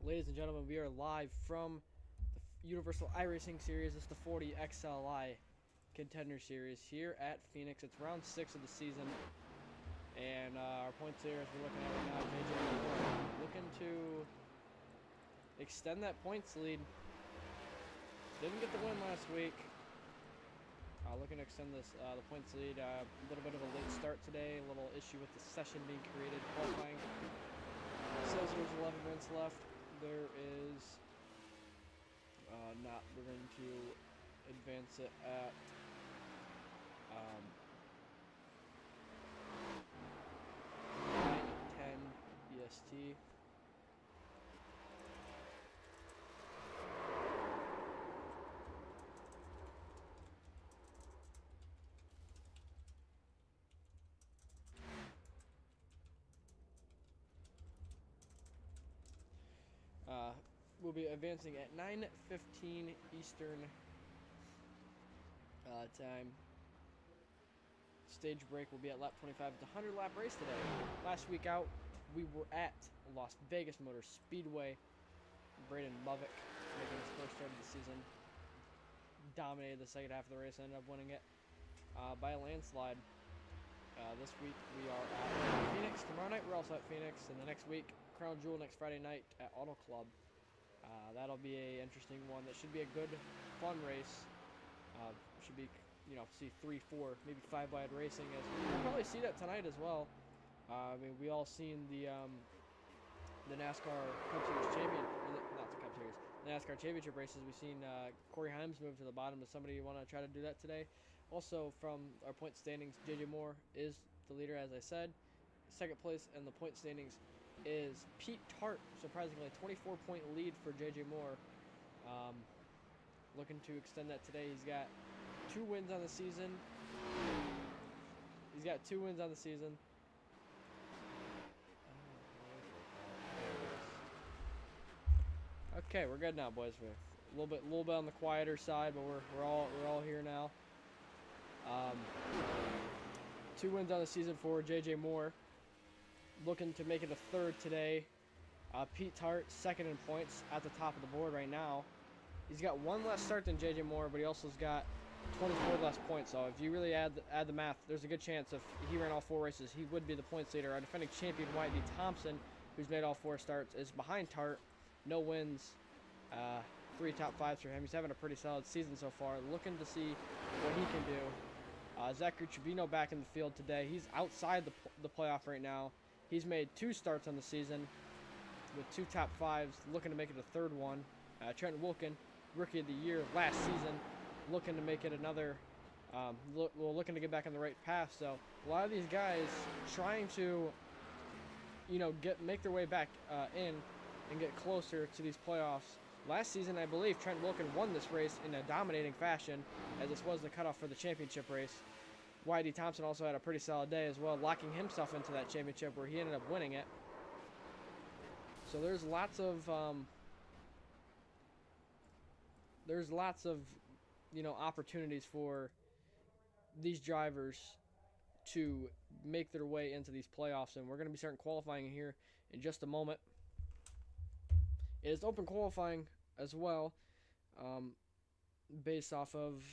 Ladies and gentlemen, we are live from the Universal iRacing Series. It's the 40XLI Contender Series here at Phoenix. It's round 6 of the season. And our points here, as we're looking at right now, JJ looking to extend that points lead. Didn't get the win last week. Looking to extend this the points lead. A little bit of a late start today. A little issue with the session being created. Qualifying. It says there's 11 minutes left. There is not. We're going to advance it at 9:10 EST. We'll be advancing at 9:15 Eastern time. Stage break will be at lap 25. It's a 100-lap race today. Last week out, we were at Las Vegas Motor Speedway. Braden Lovick making his first start of the season. Dominated the second half of the race, ended up winning it by a landslide. This week we are at Phoenix. Tomorrow night we're also at Phoenix, and the next week, Crown Jewel next Friday night at Auto Club. That'll be a interesting one. That should be a good, fun race. Should be, see 3, 4, maybe 5 wide racing. As we'll probably see that tonight as well. I mean, we all seen the NASCAR Cup Series champion, not the Cup Series, the NASCAR Championship races. We've seen Corey Himes move to the bottom. Does somebody want to try to do that today? Also, from our point standings, JJ Moore is the leader, as I said. Second place in the point standings is Pete Tart. Surprisingly, 24-point lead for JJ Moore. Looking to extend that today. He's got 2 wins on the season. Okay, we're good now, boys. We're a little bit on the quieter side, but we're all here now. 2 wins on the season for JJ Moore. Looking to make it a third today. Pete Tart, second in points, at the top of the board right now. He's got 1 less start than JJ Moore, but he also's got 24 less points. So if you really add the math, there's a good chance if he ran all 4 races, he would be the points leader. Our defending champion, Whitey Thompson, who's made all 4 starts, is behind Tart. No wins, 3 top 5s for him. He's having a pretty solid season so far. Looking to see what he can do. Zachary Trevino back in the field today. He's outside the playoff right now. He's made 2 starts on the season with 2 top 5s, looking to make it a 3rd one. Trent Wilkin, Rookie of the Year last season, looking to make it another, looking to get back on the right path. So a lot of these guys trying to, make their way back in and get closer to these playoffs. Last season, I believe Trent Wilkin won this race in a dominating fashion, as this was the cutoff for the championship race. Whitey Thompson also had a pretty solid day as well, locking himself into that championship where he ended up winning it. So there's lots of opportunities for these drivers to make their way into these playoffs, and we're going to be starting qualifying here in just a moment. It is open qualifying as well, based off of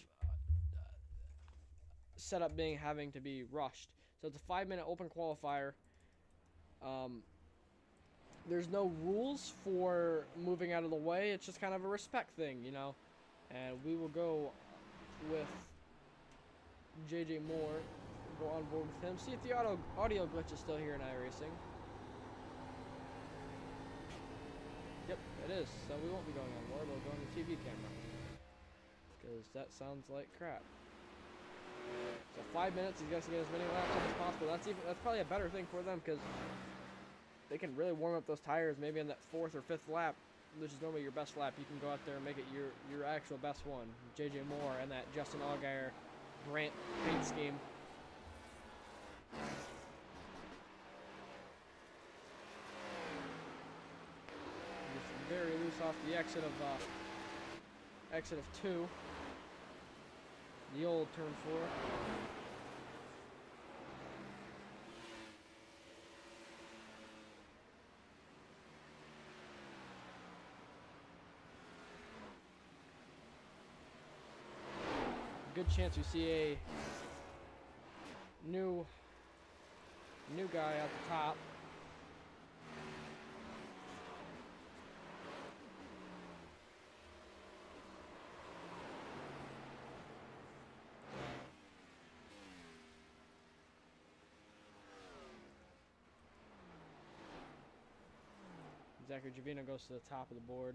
setup having to be rushed. So it's a 5-minute open qualifier. There's no rules for moving out of the way. It's just kind of a respect thing, And we will go with JJ Moore, go on board with him, see if the audio glitch is still here in iRacing. Yep, it is. So we won't be going on board. We'll go on the TV camera, because that sounds like crap. So 5 minutes, he's got to get as many laps as possible. That's probably a better thing for them, because they can really warm up those tires maybe on that 4th or 5th lap, which is normally your best lap. You can go out there and make it your actual best one. JJ Moore and that Justin Allgaier Grant paint scheme. Just very loose off the exit of 2. The old turn 4. good chance we see a new guy at the top. Zachary Trevino goes to the top of the board.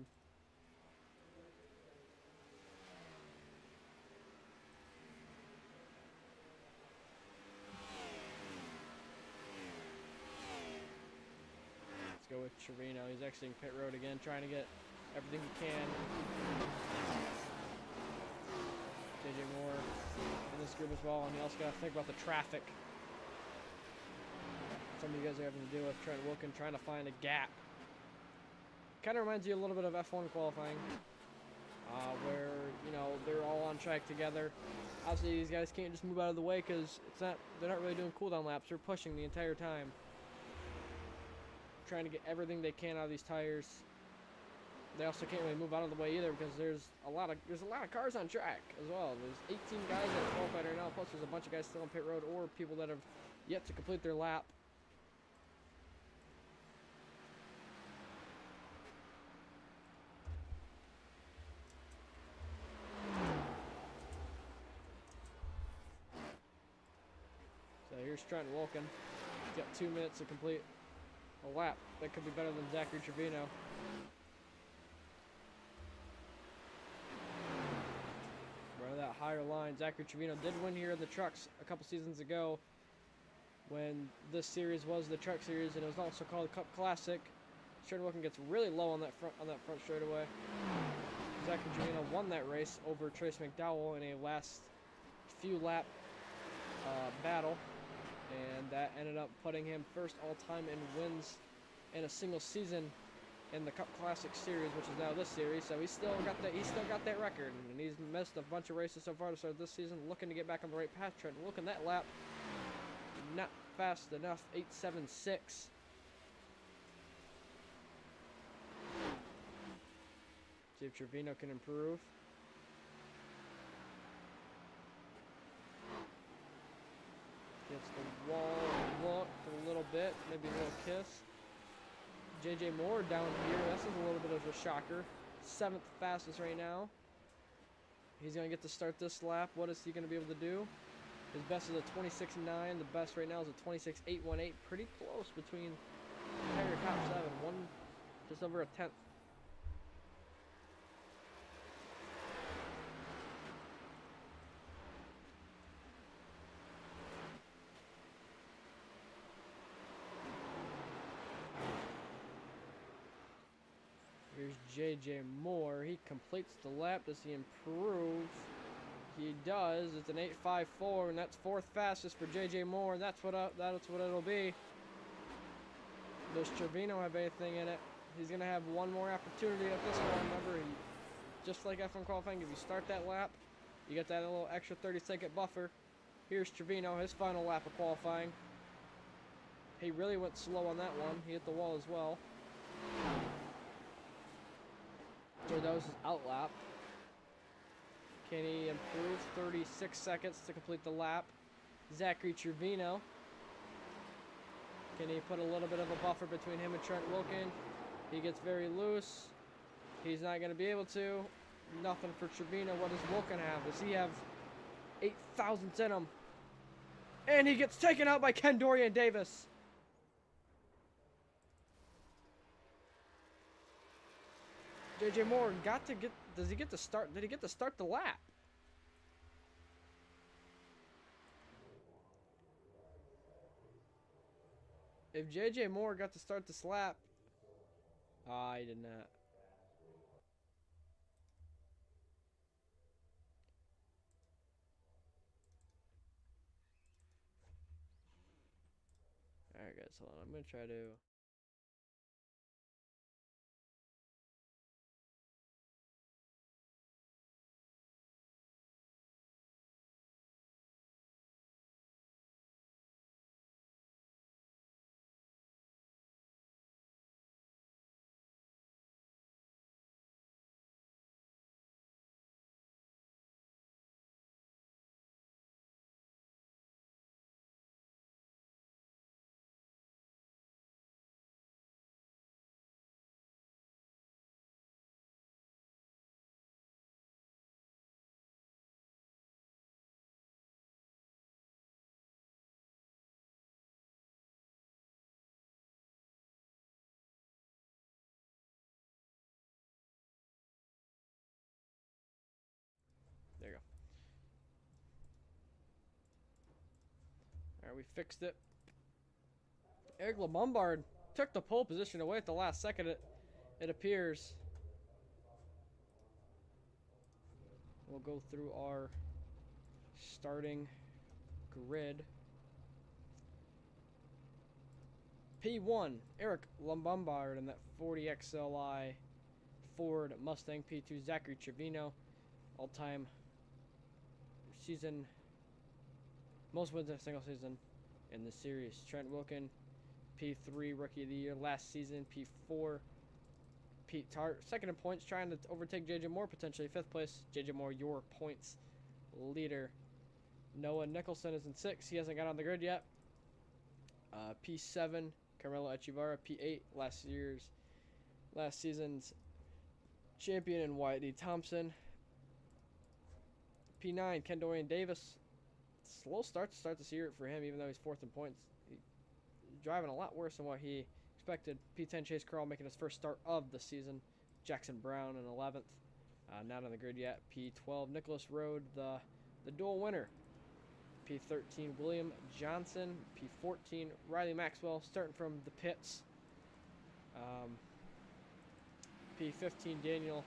Let's go with Trevino. He's exiting pit road again, trying to get everything he can. JJ Moore in this group as well, and you also got to think about the traffic. Some of you guys are having to deal with Trent Wilkin trying to find a gap. Kind of reminds you a little bit of F1 qualifying, where, you know, they're all on track together. Obviously, these guys can't just move out of the way because they're not really doing cooldown laps. They're pushing the entire time, trying to get everything they can out of these tires. They also can't really move out of the way either because there's a lot of cars on track as well. There's 18 guys that are qualified right now, plus there's a bunch of guys still on pit road or people that have yet to complete their lap. Here's Trent Wilkin. He's got 2 minutes to complete a lap. That could be better than Zachary Trevino. Right that higher line. Zachary Trevino did win here in the trucks a couple seasons ago when this series was the truck series, and it was also called the Cup Classic. Trent Wilkin gets really low on that front straightaway. Zachary Trevino won that race over Trace McDowell in a last few lap battle. And that ended up putting him first all-time in wins in a single season in the Cup Classic Series, which is now this series. So he's still got that record, and he's missed a bunch of races so far to start this season, looking to get back on the right path. Trent Wilkin that lap not fast enough, 8.76. See if Trevino can improve. Gets the wall looked a little bit, maybe a little kiss. JJ Moore down here, this is a little bit of a shocker. 7th fastest right now. He's going to get to start this lap. What is he going to be able to do? His best is a 26.9. The best right now is a 26.818. Pretty close between the entire top 7. Just over a 10th. Here's JJ Moore. He completes the lap. Does he improve? He does. It's an 8.54, and that's 4th fastest for JJ Moore. And that's what it'll be. Does Trevino have anything in it? He's gonna have one more opportunity at this one. Remember, just like F1 qualifying, if you start that lap, you get that little extra 30-second buffer. Here's Trevino, his final lap of qualifying. He really went slow on that one. He hit the wall as well. So that was his out lap. Can he improve? 36 seconds to complete the lap. Zachary Trevino. Can he put a little bit of a buffer between him and Trent Wilkin? He gets very loose. He's not going to be able to. Nothing for Trevino. What does Wilkin have? Does he have 8 thousandths in him? And he gets taken out by Ken Dorian Davis. JJ Moore does he get to start? Did he get to start the lap? If JJ Moore got to start this lap, he did not. Alright guys, hold on. I'm going to try to... we fixed it. Eric LeBombard took the pole position away at the last second, it appears. We'll go through our starting grid. P1, Eric LeBombard in that 40XLI Ford Mustang. P2, Zachary Trevino, all-time season, most wins in a single season in the series. Trent Wilkin, P3, Rookie of the Year last season. P4, Pete Tart, second in points, trying to overtake JJ Moore potentially. 5th place, JJ Moore, your points leader. Noah Nicholson is in 6th. He hasn't got on the grid yet. P7, Carmelo Echevarria. P8, last season's champion in Wyatt D. Thompson. P9, Ken Dorian Davis. Slow start to start this year for him, even though he's 4th in points. He's driving a lot worse than what he expected. P10, Chase Carl making his first start of the season. Jackson Brown in 11th. Not on the grid yet. P12, Nicholas Rode, the dual winner. P13, William Johnson. P14, Riley Maxwell, starting from the pits. P15, Daniel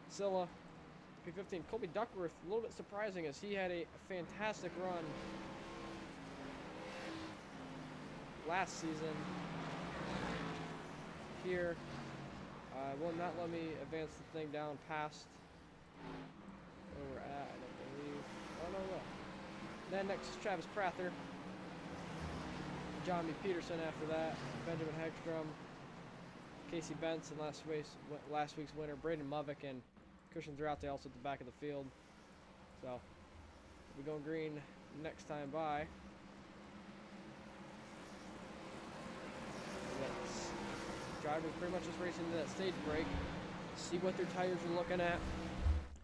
Silla. P15, Colby Duckworth. A little bit surprising as he had a fantastic run last season. Here, will not let me advance the thing down past where we're at, I don't believe. Oh, no, no. Then next is Travis Prather. John B. Peterson after that. Benjamin Hegstrom. Casey Benson, last week's winner. Braden Movick and Christian Throughout also at the back of the field. So, we'll be going green next time by. Drivers pretty much just racing into that stage break. See what their tires are looking at,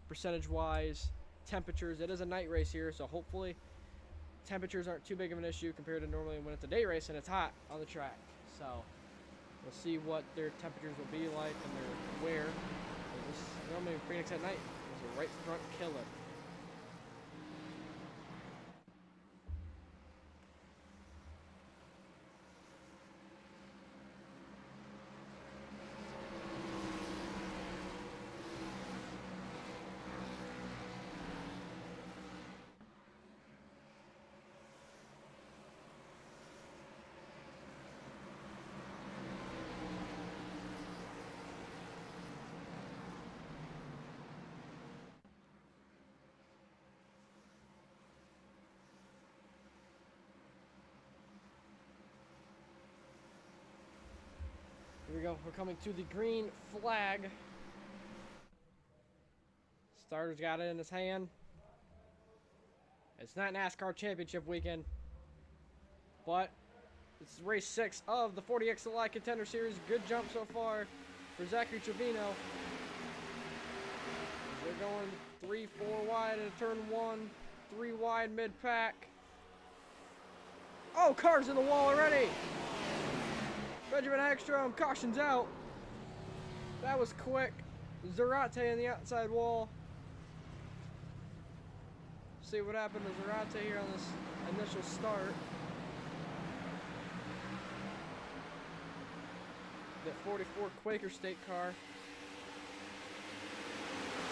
percentage-wise, temperatures. It is a night race here, so hopefully temperatures aren't too big of an issue compared to normally when it's a day race and it's hot on the track. So we'll see what their temperatures will be like and their wear. Normally in Phoenix at night is a right front killer. Here we go. We're coming to the green flag. Starter's got it in his hand. It's not NASCAR Championship weekend, but it's race 6 of the 40XLI Contender Series. Good jump so far for Zachary Trevino. They're going 3-4 wide in turn 1, 3 wide mid-pack. Oh, car's in the wall already. Benjamin Hagstrom, cautions out. That was quick. Zarate in the outside wall. See what happened to Zarate here on this initial start. That 44 Quaker State car.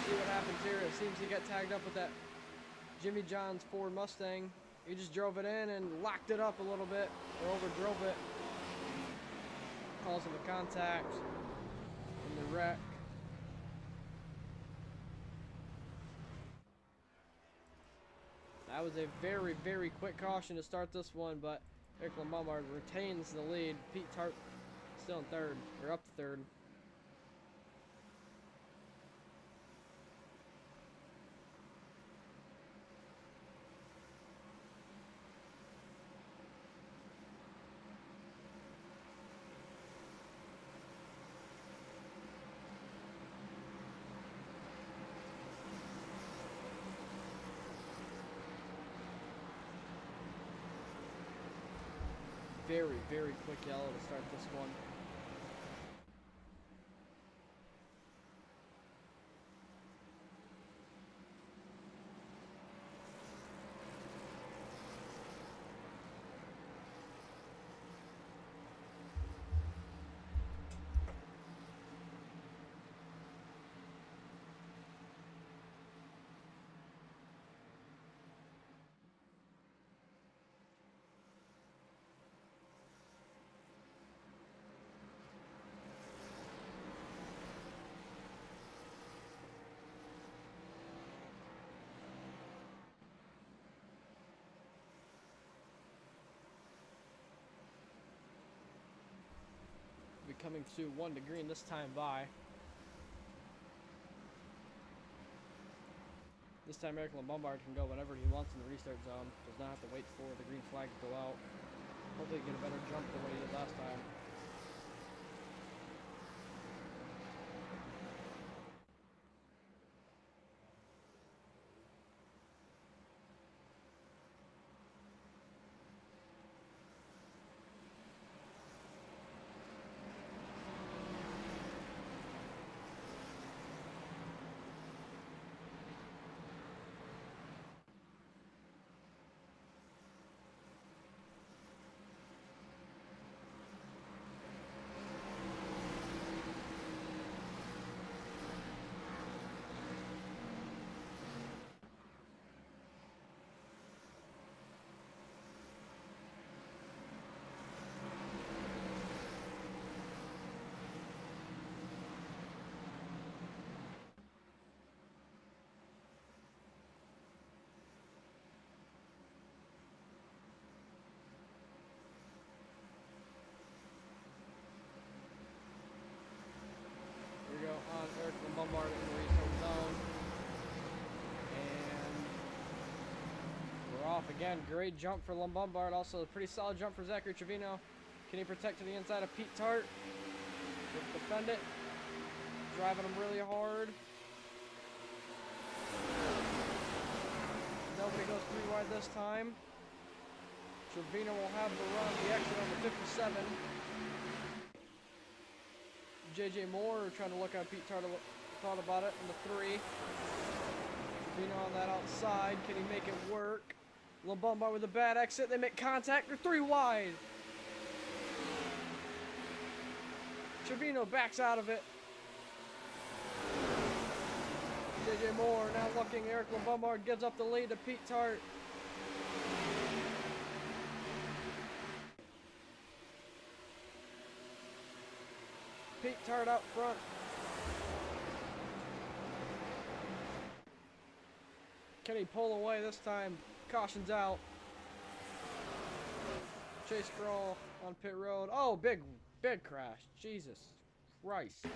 See what happens here. It seems he got tagged up with that Jimmy John's Ford Mustang. He just drove it in and locked it up a little bit, or overdrove it. Causing the contact and the wreck. That was a very, very quick caution to start this one, but Eric LeBombard retains the lead. Pete Tart still in 3rd, or up to 3rd. Very, very quick yellow to start this one. coming to 1 to green this time by. This time Eric Lombard can go whenever he wants in the restart zone. Does not have to wait for the green flag to go out. Hopefully get a better jump than what he did last time. Here we go on Eric Lombard in the restart zone. And we're off again. Great jump for Lombard. Also a pretty solid jump for Zachary Trevino. Can he protect to the inside of Pete Tart? Defend it. Driving him really hard. Nobody goes 3 wide this time. Trevino will have the run, the exit on the 57. JJ Moore trying to look at Pete Tart, thought about it in the 3. Trevino on that outside. Can he make it work? Lombard with a bad exit. They make contact. They're 3 wide. Trevino backs out of it. JJ Moore now looking. Eric Lombard gives up the lead to Pete Tart. Pete Tart out front. Can he pull away this time? Caution's out. Chase Crawl on pit road. Oh, big crash. Jesus Christ. See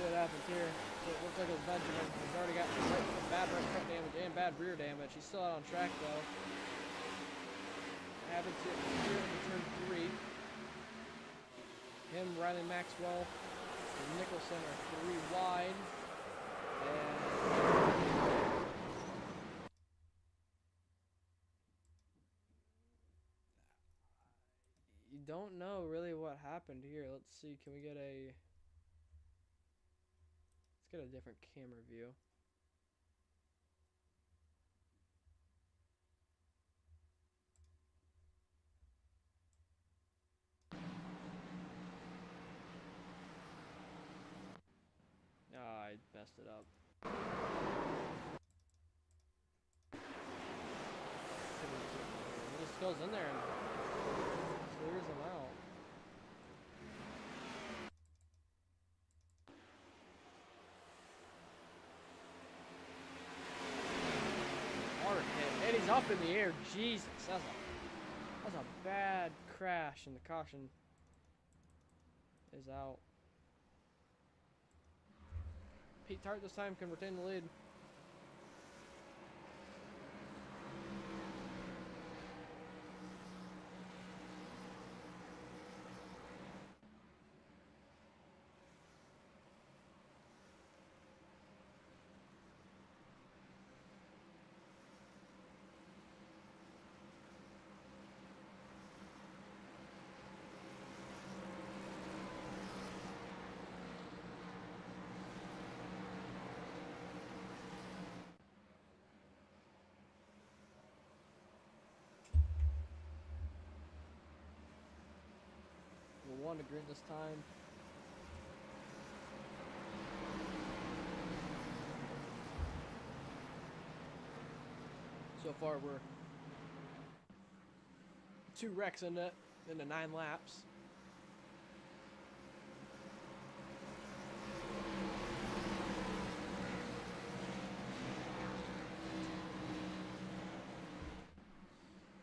what happens here. So it looks like it was Benjamin. He's already got bad right front damage and bad rear damage. He's still out on track though. Happens here in turn 3. Him, Riley Maxwell, and Nicholson are 3 wide. And you don't know really what happened here. Let's see. Can we get a... Let's get a different camera view. I messed it up. He just goes in there and clears them out. Hard hit. And he's up in the air. Jesus. That's a bad crash, and the caution is out. Pete Tart this time can retain the lead. We'll 1 to green this time. So far we're 2 wrecks into 9 laps.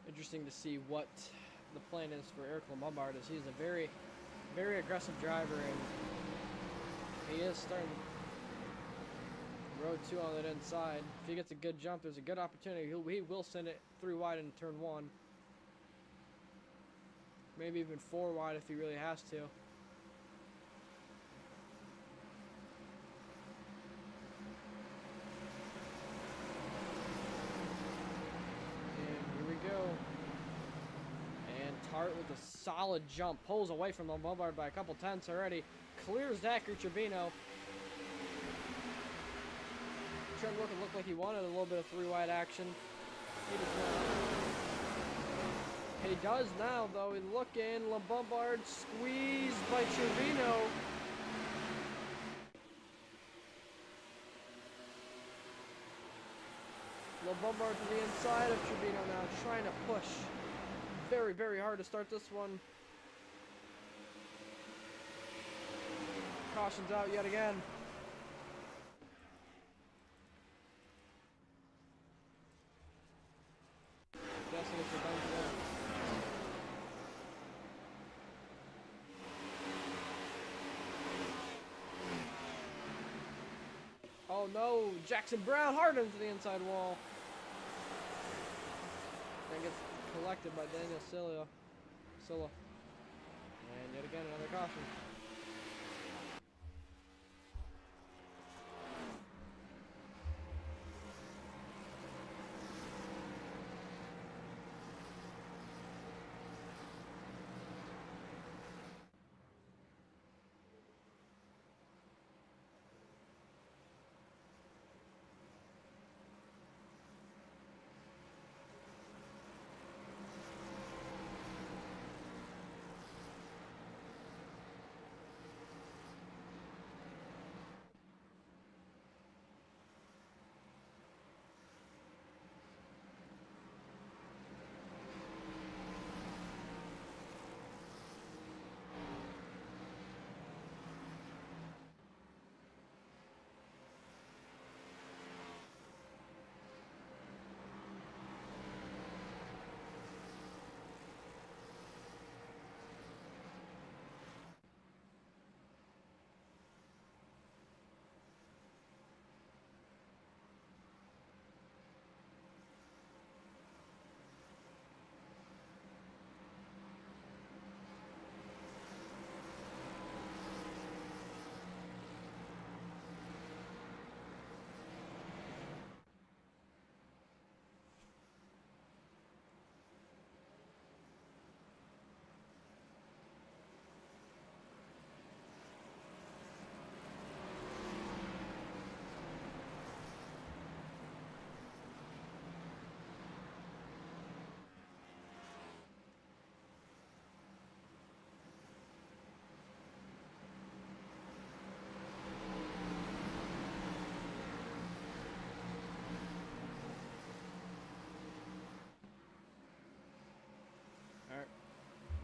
Interesting to see what the plan is for Eric Lombard, as he's a very very aggressive driver, and he is starting road 2 on that inside. If he gets a good jump, there's a good opportunity. He will send it 3 wide in turn 1. Maybe even 4 wide if he really has to. Tart with a solid jump, pulls away from the Bombard by a couple tenths already, clears Zachary Trevino. Trent looked like he wanted a little bit of 3 wide action. He does not. He does now, though. He's looking. LeBombard squeezed by Trevino. LeBombard to the inside of Trevino now, trying to push. Very, very hard to start this one. Caution's out yet again. Guessing it's a bunch. Oh no, Jackson Brown hard into the inside wall. And gets collected by Daniel Silla. And yet again, another caution.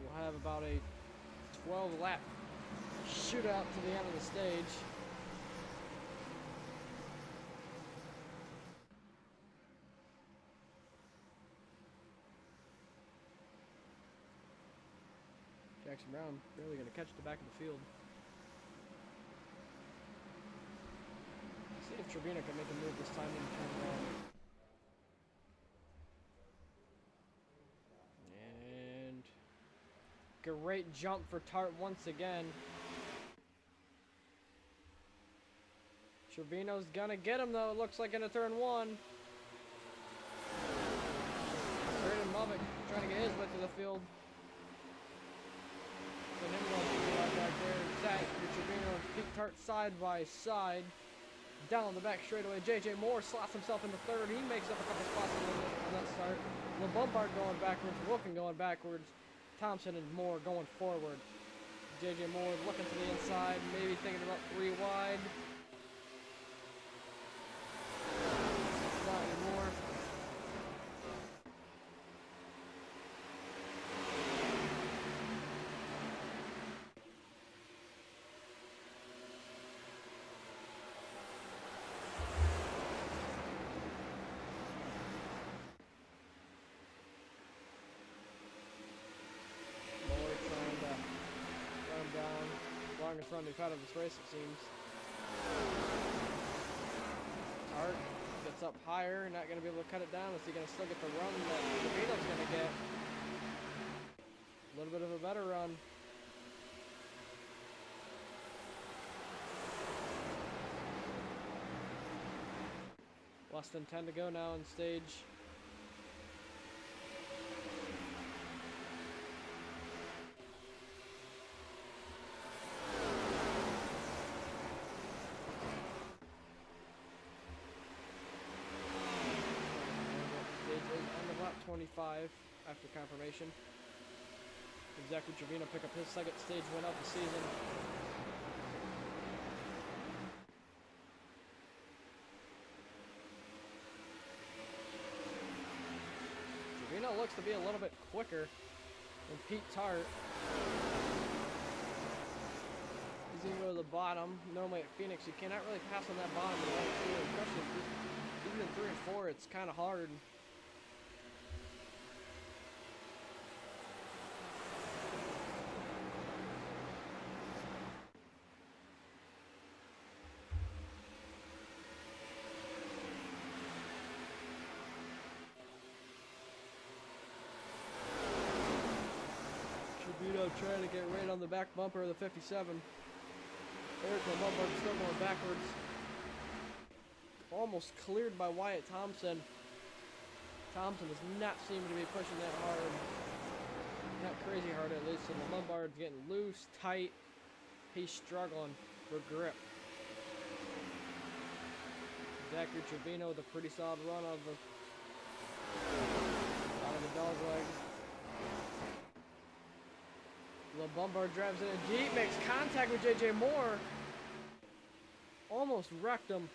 We'll have about a 12 lap shootout to the end of the stage. Jackson Brown barely going to catch the back of the field. See if Trevino can make a move this time in turn 1. Great jump for Tart once again. Trevino's gonna get him though, it looks like, into turn 1. Braden Movick trying to get his way through the field. But him going right back there. Zach Trevino and Pete Tart side by side. Down the back straightaway. JJ Moore slots himself into 3rd. He makes up a couple spots on that start. LeBombard going backwards. Wilkin going backwards. Thompson and Moore going forward. JJ Moore looking to the inside, maybe thinking about 3 wide. Not anymore. strongest run we've had of this race, it seems. Tart gets up higher, not going to be able to cut it down. Is he going to still get the run that Trevino's going to get? A little bit of a better run. Less than 10 to go now on stage. Stage on about 25 after confirmation. Zachary Trevino pick up his second stage win of the season. Trevino looks to be a little bit quicker than Pete Tart. He's going to go to the bottom. Normally at Phoenix, you cannot really pass on that bottom in 1 and 2, especially even in 3 and 4, it's kind of hard. Trying to get right on the back bumper of the 57. Eric Lombard still going backwards. Almost cleared by Wyatt Thompson. Thompson does not seem to be pushing that hard. Not crazy hard at least. And Lombard's getting loose, tight. He's struggling for grip. Zachary Trevino with a pretty solid run out of the dog leg. Lombard drives in deep, makes contact with JJ Moore. Almost wrecked him.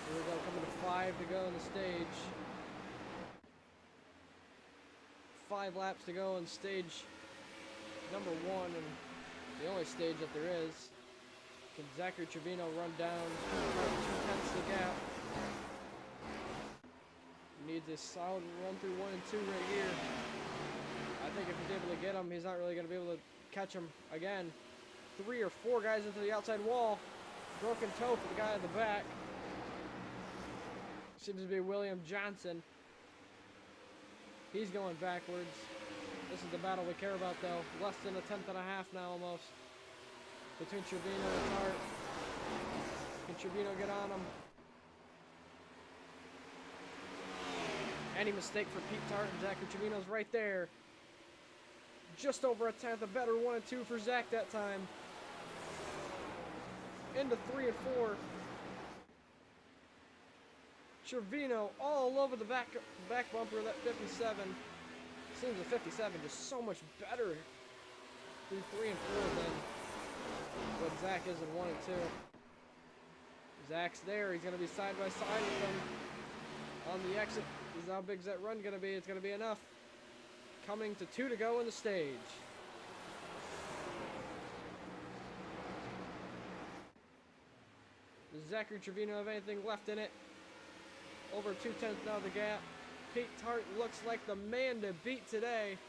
Here we go, coming to 5 to go in the stage. 5 laps to go in stage number 1, and the only stage that there is. Can Zachary Trevino run down 2/10 the gap? Needs a solid run through 1 and 2 right here. I think if he's able to get him, he's not really going to be able to catch him again. 3 or 4 guys into the outside wall. Broken toe for the guy in the back. Seems to be William Johnson. He's going backwards. This is the battle we care about, though. Less than a 10th and a half now, almost. Between Trevino and Tart. Can Trevino get on him? Any mistake for Pete Tart and Zachary Trevino's right there. Just over a 10th, a better 1 and 2 for Zach that time. Into 3 and 4. Trevino all over the back bumper of that 57. Seems the 57 just so much better through 3 and 4 than what Zach is in 1 and 2. Zach's there. He's going to be side by side with him on the exit. This is how big is that run going to be. It's going to be enough. Coming to 2 to go in the stage. Does Zachary Trevino have anything left in it? Over 2/10 now the gap. Pete Tart looks like the man to beat today.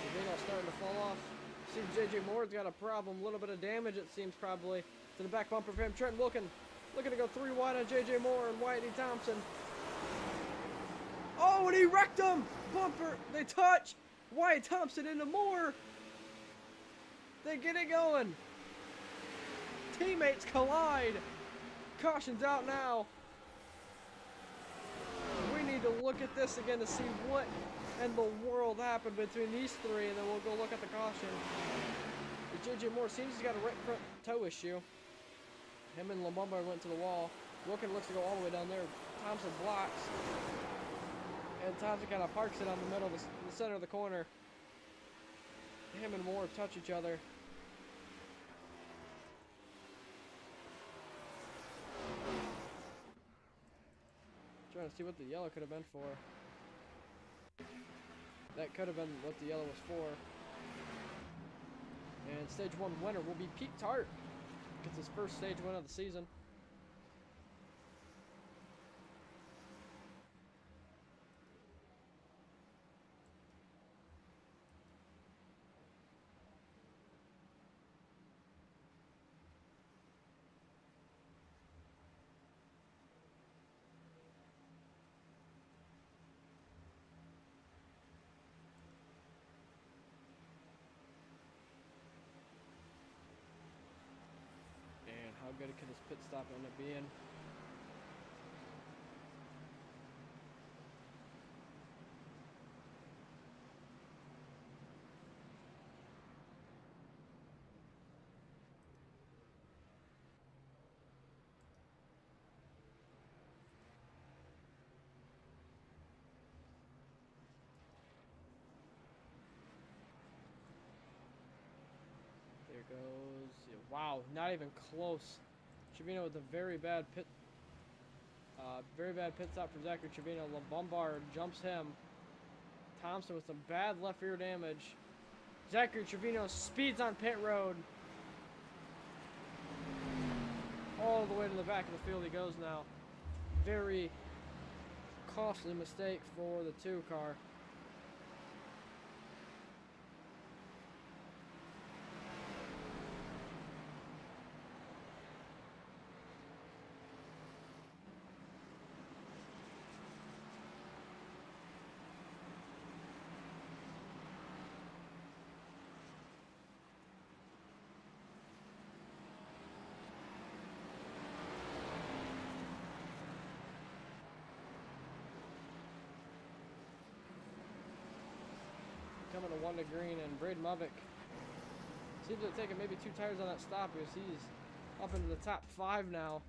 Trevino starting to fall off. Seems JJ Moore's got a problem. A little bit of damage, it seems, probably to the back bumper for him. Trent Wilkin looking to go 3 wide on JJ Moore and Wyatt Thompson. Oh, and he wrecked him! Bumper, they touch! Wyatt Thompson into Moore! They get it going! Teammates collide! Caution's out now. We need to look at this again to see what in the world happened between these 3, and then we'll go look at the caution. But JJ Moore seems he's got a right front toe issue. Him and Lombard went to the wall. Wilkin looks to go all the way down there. Thompson blocks. And Thompson kind of parks it on the middle of the center of the corner. Him and Moore touch each other. Trying to see what the yellow could have been for. That could have been what the yellow was for. And stage 1 winner will be Pete Tart. Gets his first stage win of the season. good could this pit stop end up being? There goes. Wow, not even close. Trevino with a very bad pit stop for Zachary Trevino. Lombard jumps him. Thompson with some bad left rear damage. Zachary Trevino speeds on pit road. All the way to the back of the field he goes now. Very costly mistake for the 2 car. Coming to 1 to green, and Braden Movick seems to have taken maybe 2 tires on that stop because he's up into the top 5 now.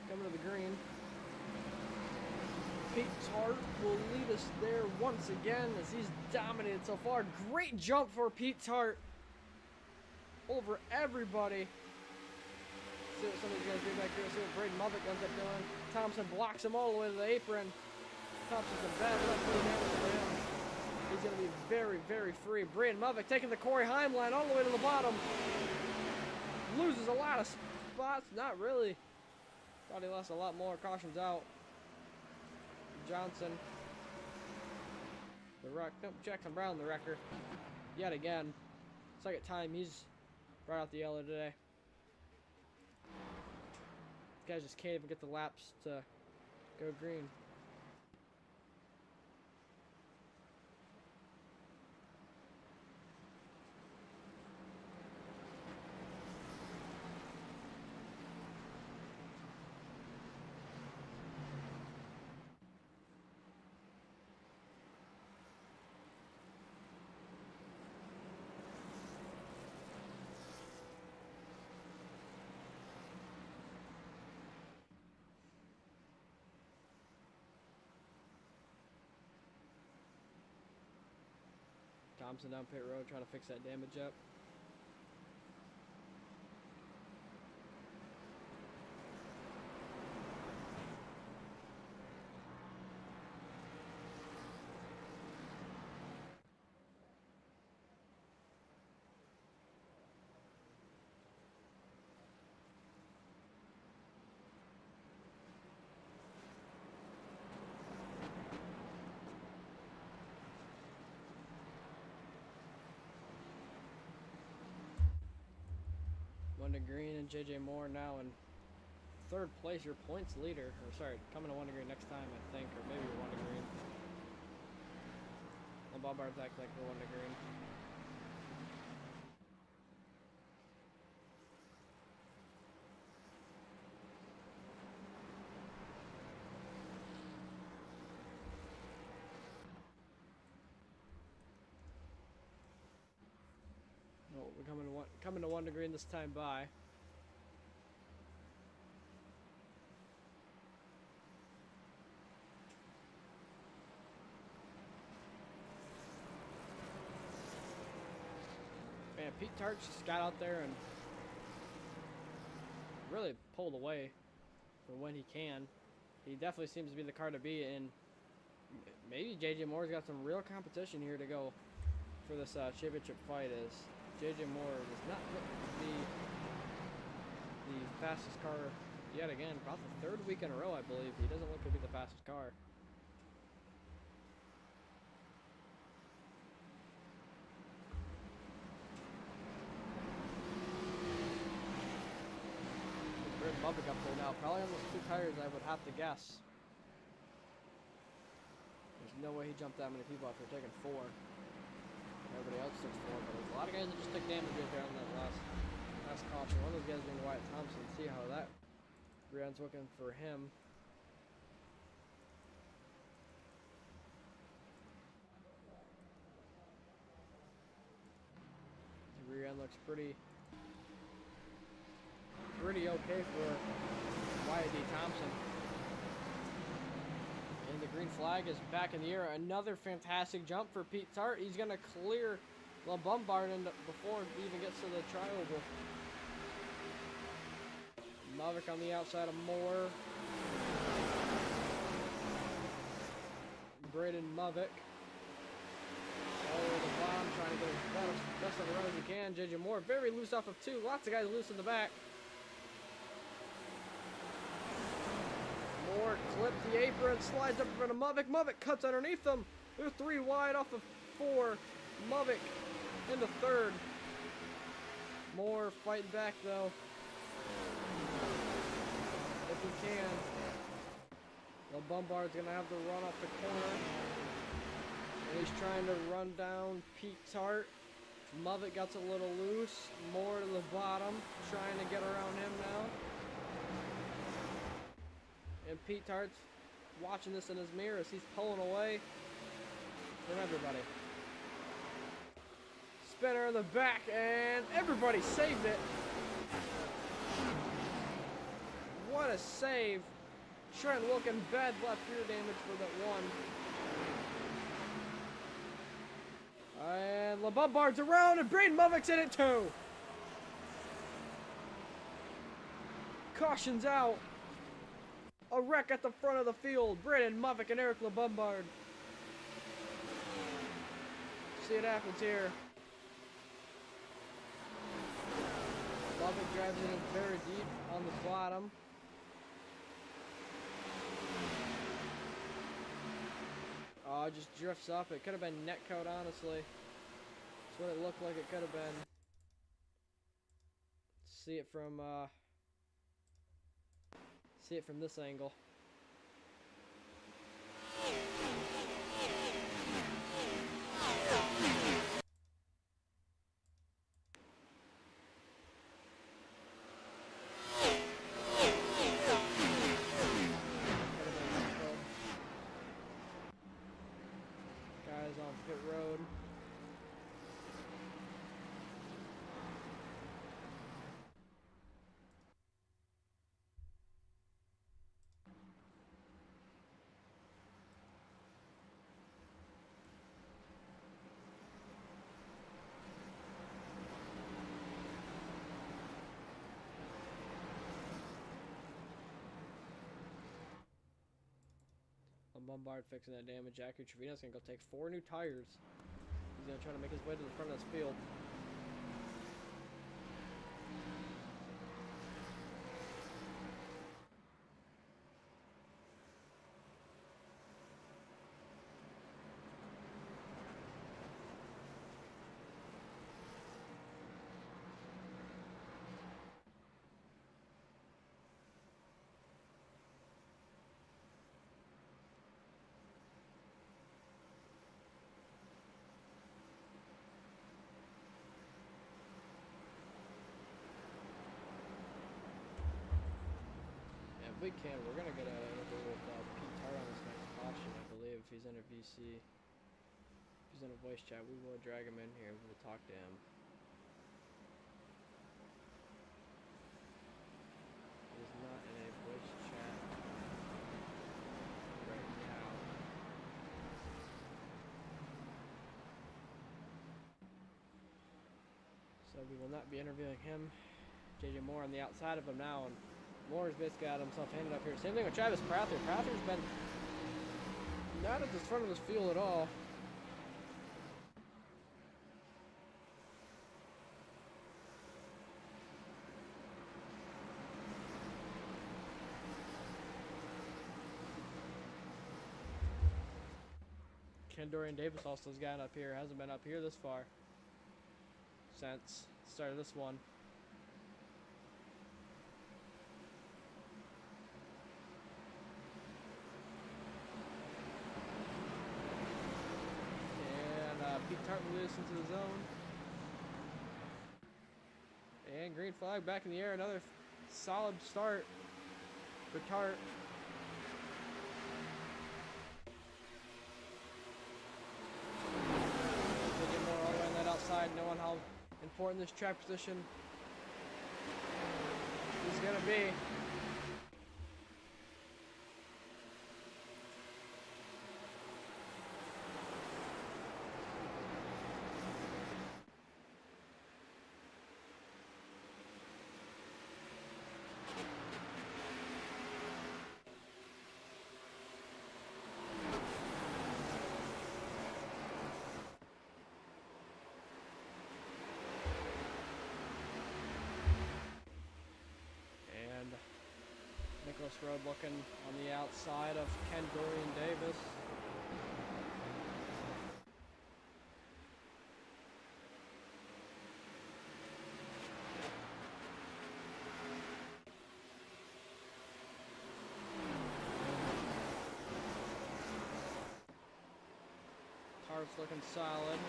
Coming to the green. Pete Tart will lead us there once again as he's dominated so far. Great jump for Pete Tart over everybody. See what some of these guys do back here. See what Braden Movick ends up doing. Thompson blocks him all the way to the apron. Thompson's a bad left foot damage for him. He's going to be very, very free. Braden Movick taking the Corey Heim line all the way to the bottom. Loses a lot of spots. Not really. Thought he lost a lot more. Cautions out. Johnson. The wreck. Nope, Jackson Brown, the wrecker. Yet again. Second time he's right out the yellow today. These guys just can't even get the laps to go green. Thompson down pit road trying to fix that damage up. One to green and JJ Moore now in 3rd place, your points leader. Or sorry, coming to 1 to green next time, I think, or maybe you're 1 to green. And Bombard's act like we're 1 to green. Oh, we're coming to 1 to green this time by. Man, Pete Tart just got out there and really pulled away for when he can. He definitely seems to be the car to be in maybe JJ Moore's got some real competition here to go for this championship fight. As JJ Moore does not look to be the fastest car yet again. About the third week in a row, I believe. He doesn't look to be the fastest car. Braden Bubbik up there now. Probably on those 2 tires, I would have to guess. There's no way he jumped that many people after taking 4. Everybody else took 4, but there's a lot of guys that just took damage right there on that last caution. One of those guys being Wyatt Thompson. See how that rear-end's looking for him. The rear end looks pretty okay for Wyatt D. Thompson. And the green flag is back in the air. Another fantastic jump for Pete Tart. He's going to clear LeBombard before he even gets to the trioval. Mavic on the outside of Moore. Braden Mavic. Oh, the bomb, trying to get as best of the run as he can. JJ Moore very loose off of 2. Lots of guys loose in the back. Moore clipped the apron, slides up in front of Mavic. Mavic cuts underneath them. They're 3 wide off of 4. Mavic into 3rd. Moore fighting back though. If he can. LeBombard's gonna have to run off the corner. And he's trying to run down Pete Tart. Mavic gets a little loose. Moore to the bottom, trying to get around him now. And Pete Tart's watching this in his mirror as he's pulling away from everybody. Spinner in the back, and everybody saved it. What a save. Trent looking bad left rear damage for that one. And LeBombard's around, and Braden Mavic's in it too. Caution's out. A wreck at the front of the field. Braden Mavic and Eric LeBombard. See what happens here. Mavic drives it in very deep on the bottom. Oh, it just drifts up. It could have been netcode, honestly. That's what it looked like it could have been. See it from this angle. Guys on pit road. Bombard fixing that damage. Jackie Trevino's gonna go take 4 new tires. He's gonna try to make his way to the front of this field. We can. We're gonna get an interview with Pete Tart on this next caution, I believe. If he's in a VC, if he's in a voice chat, we will drag him in here. We'll talk to him. He's not in a voice chat right now. So we will not be interviewing him. JJ Moore on the outside of him now, and Moore's basically got himself handed up here. Same thing with Travis Prather. Prather's been Not at the front of this field at all. Dorian Davis also has gotten up here. Hasn't been up here this far since the start of this one. And Pete Tart moves into the zone. And green flag back in the air. Another solid start for Tart. Knowing how important this track position is going to be. Nicholas Road looking on the outside of Dorian Davis. Tart's looking solid.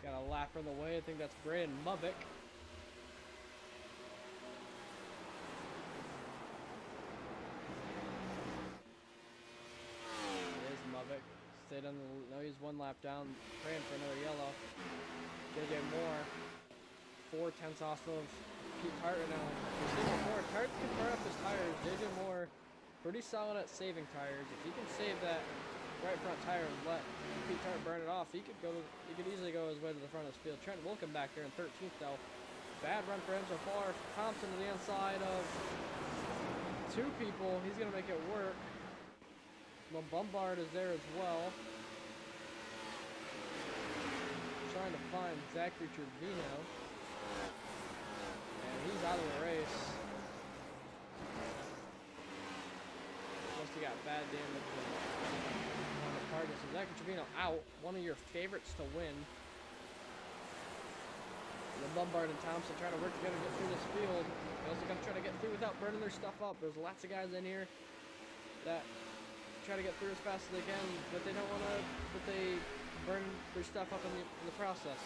Got a lapper in the way. I think that's Brandon Mubbick. Stayed on the, no, he's one lap down, praying for another yellow. JJ Moore, 4/10 off of Pete Tart right now. We're seeing Moore. Tart can burn up his tires. JJ Moore, pretty solid at saving tires. If he can save that right front tire and let Pete Tart burn it off, he could easily go his way to the front of this field. Trent Wilkin back there in 13th though. Bad run for him so far. Thompson to the inside of two people. He's gonna make it work. Bombard is there as well. Trying to find Zachary Trevino. And he's out of the race. Must have got bad damage on the target. So Zachary Trevino out. One of your favorites to win. The Bombard and Thompson trying to work together to get through this field. They also got to try to get through without burning their stuff up. There's lots of guys in here that try to get through as fast as they can, but they don't want to, but they burn their stuff up in the process.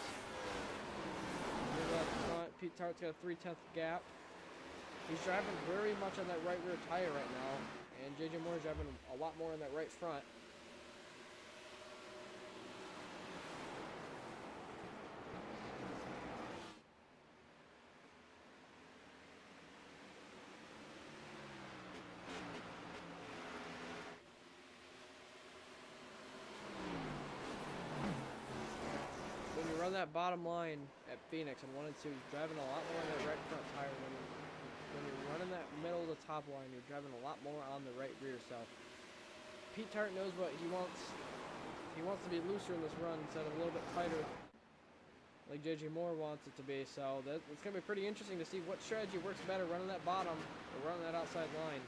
Up front, Pete Tart's got a 3/10 gap. He's driving very much on that right rear tire right now, and JJ Moore's driving a lot more on that right front. Run that bottom line at Phoenix and 1 and 2, you're driving a lot more on that right front tire. When you're running that middle of the top line, you're driving a lot more on the right rear. So Pete Tart knows what he wants. He wants to be looser in this run instead of a little bit tighter like JJ Moore wants it to be. So it's going to be pretty interesting to see what strategy works better, running that bottom or running that outside line.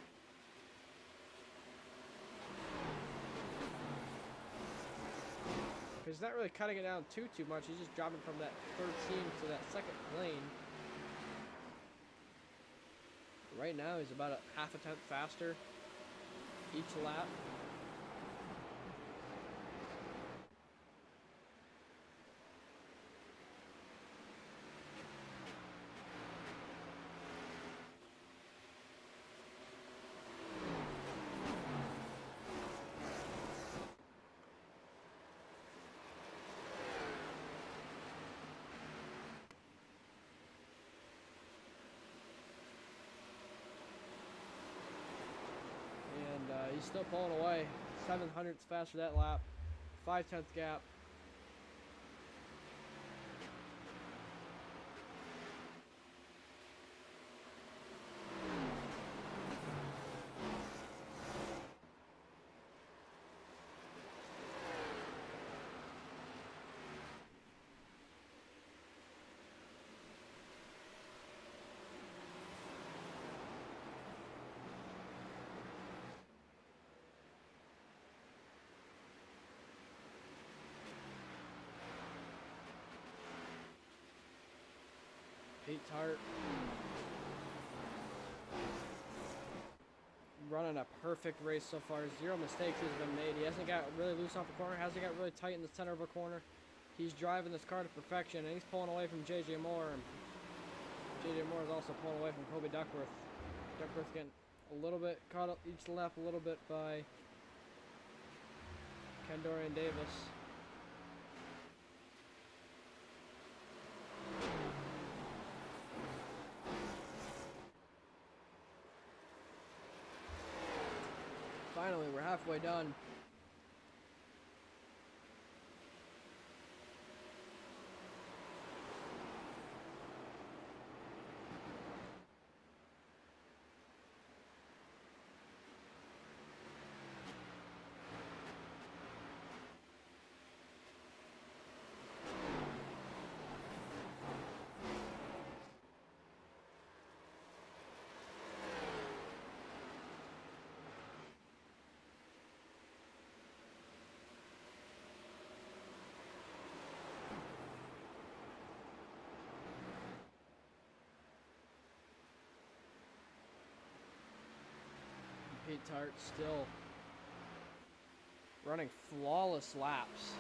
He's not really cutting it down too much. He's just dropping from that third seam to that second lane. Right now, he's about a half a tenth faster each lap. He's still pulling away. 7/100 faster that lap. 5/10 gap. Tart running a perfect race so far. 0 mistakes has been made. He hasn't got really loose off the corner, hasn't got really tight in the center of a corner. He's driving this car to perfection, and he's pulling away from JJ Moore. And JJ Moore is also pulling away from Kobe Duckworth. Duckworth getting a little bit caught up each lap a little bit by Kendorian Davis. Finally, we're halfway done. Pete Tart still running flawless laps.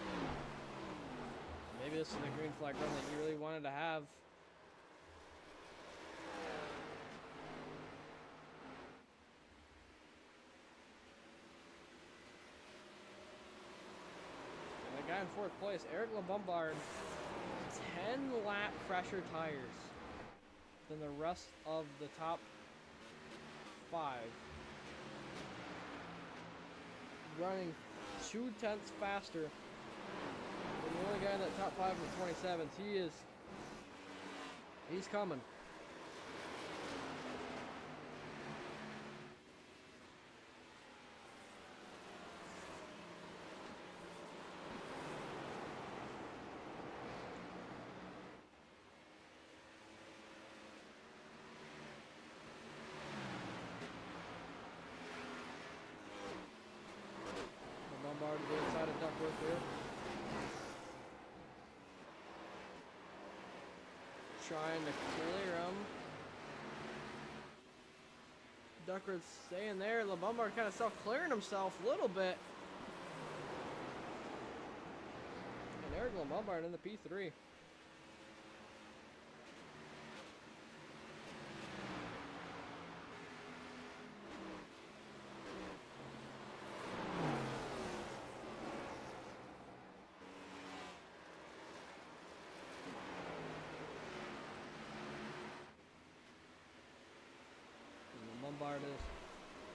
Maybe this is the green flag run that he really wanted to have. And the guy in 4th place, Eric LeBombard, 10 lap fresher tires than the rest of the top 5. Running 2 tenths faster than the only guy in that top 5 in the 27s. He's coming. Lombard to the inside of Duckworth here. Trying to clear him. Duckworth staying there. LeBombard kind of self-clearing himself a little bit. And Eric LeBombard in the P3.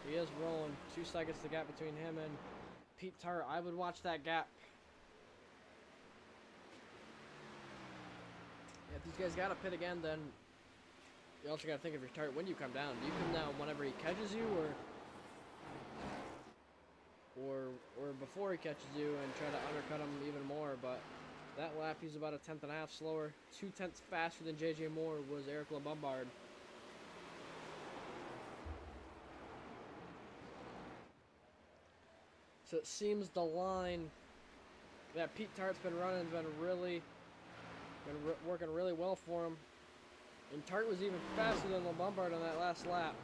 He is rolling. 2 seconds the gap between him and Pete Tart. I would watch that gap. Yeah, if these guys got to pit again, then you also got to think of your Tart when you come down. Do you come down whenever he catches you, or before he catches you and try to undercut him even more? But that lap, he's about 1.5 tenths slower. 2 tenths faster than JJ Moore was Eric LeBombard. So it seems the line that Pete Tart's been running has been working really well for him. And Tart was even faster than LeBombard on that last lap.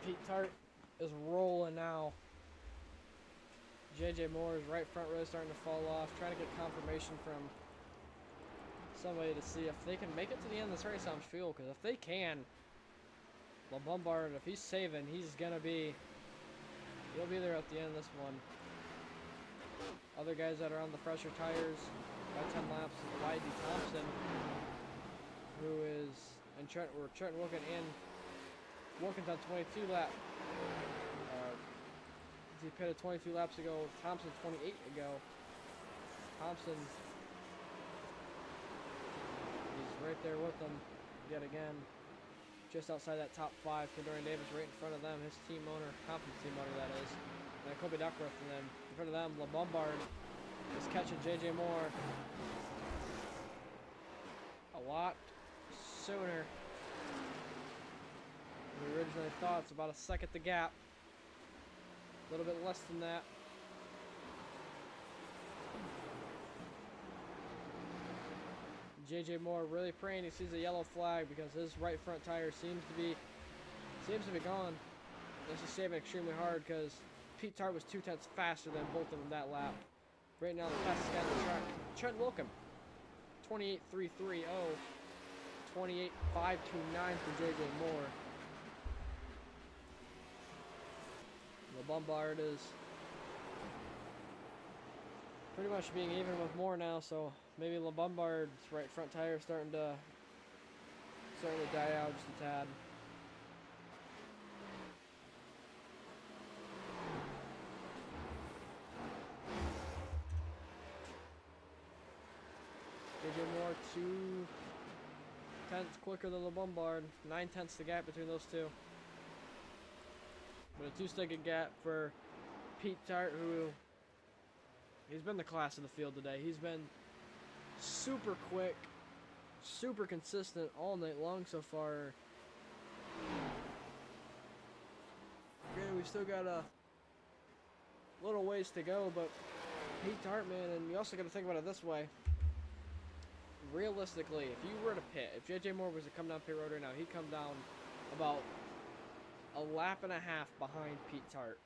Pete Tart is rolling now. JJ Moore is right front really starting to fall off, trying to get confirmation from somebody to see if they can make it to the end of this race on fuel, because if they can, LeBombard, if he's saving, he'll be there at the end of this one. Other guys that are on the fresher tires by 10 laps is Y.D. Thompson, who is, and Trent Wilkin and Wilkins on 22 lap. He pitted 22 laps ago. Thompson 28 ago. Thompson right there with them yet again. Just outside that top 5, Dorian Davis right in front of them, his team owner, Compton's team owner that is. And then Kobe Duckworth, and then in front of them, LeBombard is catching JJ Moore a lot sooner than we originally thought. It's about a second the gap. A little bit less than that. JJ Moore really praying he sees a yellow flag because his right front tire seems to be gone. This is saving extremely hard because Pete Tart was 2/10 faster than both of them that lap. Right now, the fastest guy on the track, Trent Wilkham, 28.330, 28.529 for JJ Moore. LeBombard is pretty much being even with Moore now, so maybe LeBombard's right front tire is starting to die out just a tad. JJ Moore 2/10 quicker than LeBombard, 9/10 the gap between those two. But a 2-second gap for Pete Tart, who he's been the class of the field today. He's been super quick, super consistent all night long so far. Granted, we've still got a little ways to go, but Pete Tart, man, and you also got to think about it this way. Realistically, if you were to pit, if JJ Moore was to come down pit road right now, he'd come down about a lap and a half behind Pete Tart.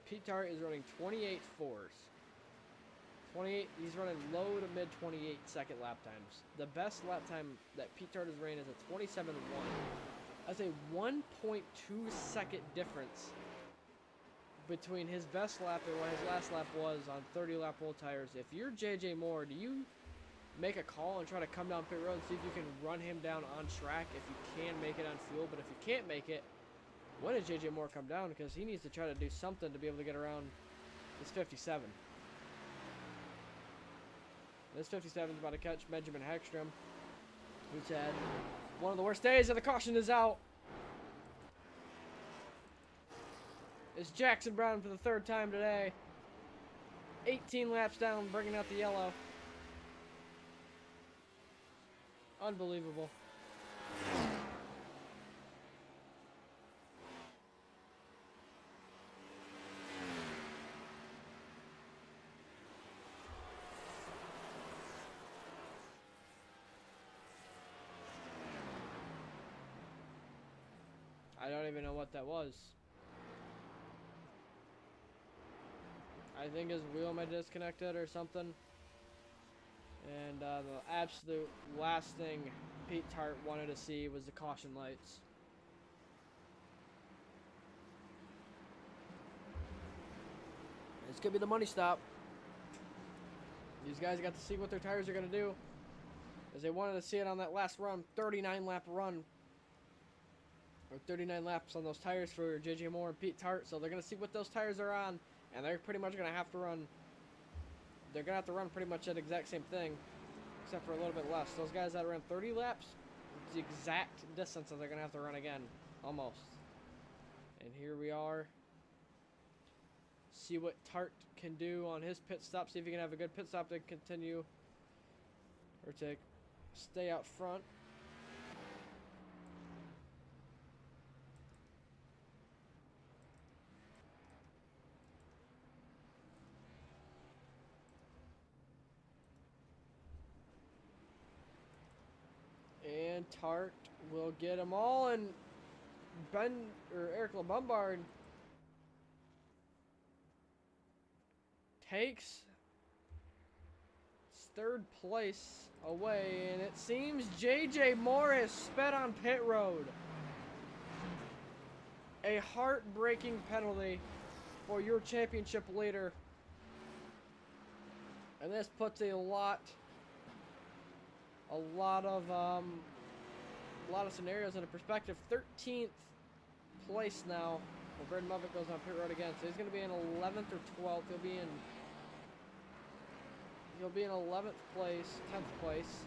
Pete Tart is running 28 fours. 28, he's running low to mid 28 second lap times. The best lap time that Pete Tart has ran is a 27.1. That's a 1.2 second difference between his best lap and what his last lap was on 30 lap roll tires. If you're JJ Moore, do you make a call and try to come down pit road and see if you can run him down on track if you can make it on fuel? But if you can't make it, when does JJ Moore come down? Because he needs to try to do something to be able to get around this 57. This 57 is about to catch Benjamin Hagstrom, who's had one of the worst days, and the caution is out. It's Jackson Brown for the 3rd time today. 18 laps down, bringing out the yellow. Unbelievable. I don't even know what that was. I think his wheel might have disconnected or something. And the absolute last thing Pete Tart wanted to see was the caution lights. This could be the money stop. These guys got to see what their tires are going to do, as they wanted to see it on that last run, 39 lap run. Or 39 laps on those tires for JJ Moore and Pete Tart, so they're going to see what those tires are on, and they're pretty much going to have to run. They're going to have to run pretty much that exact same thing, except for a little bit less. Those guys that ran 30 laps, it's the exact distance that they're going to have to run again, almost. And here we are. See what Tart can do on his pit stop, see if he can have a good pit stop to continue, or to stay out front. And Tart will get them all, and Eric LeBombard takes 3rd place away, and it seems JJ Moore is sped on pit road. A heartbreaking penalty for your championship leader, and this puts a lot of scenarios into perspective. 13th place now. Well, Braden Muffet goes on pit road again, so he's going to be in 11th or 12th. He'll be in 11th place, 10th place.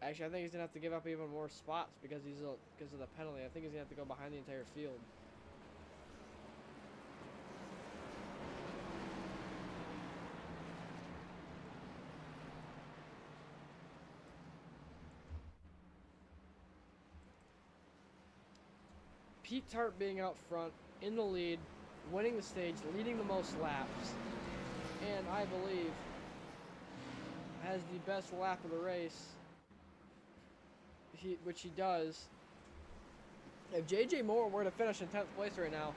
Actually, I think he's gonna have to give up even more spots because because of the penalty. I think he's gonna have to go behind the entire field. Pete Tart being out front, in the lead, winning the stage, leading the most laps, and I believe has the best lap of the race, which he does. If JJ Moore were to finish in 10th place right now,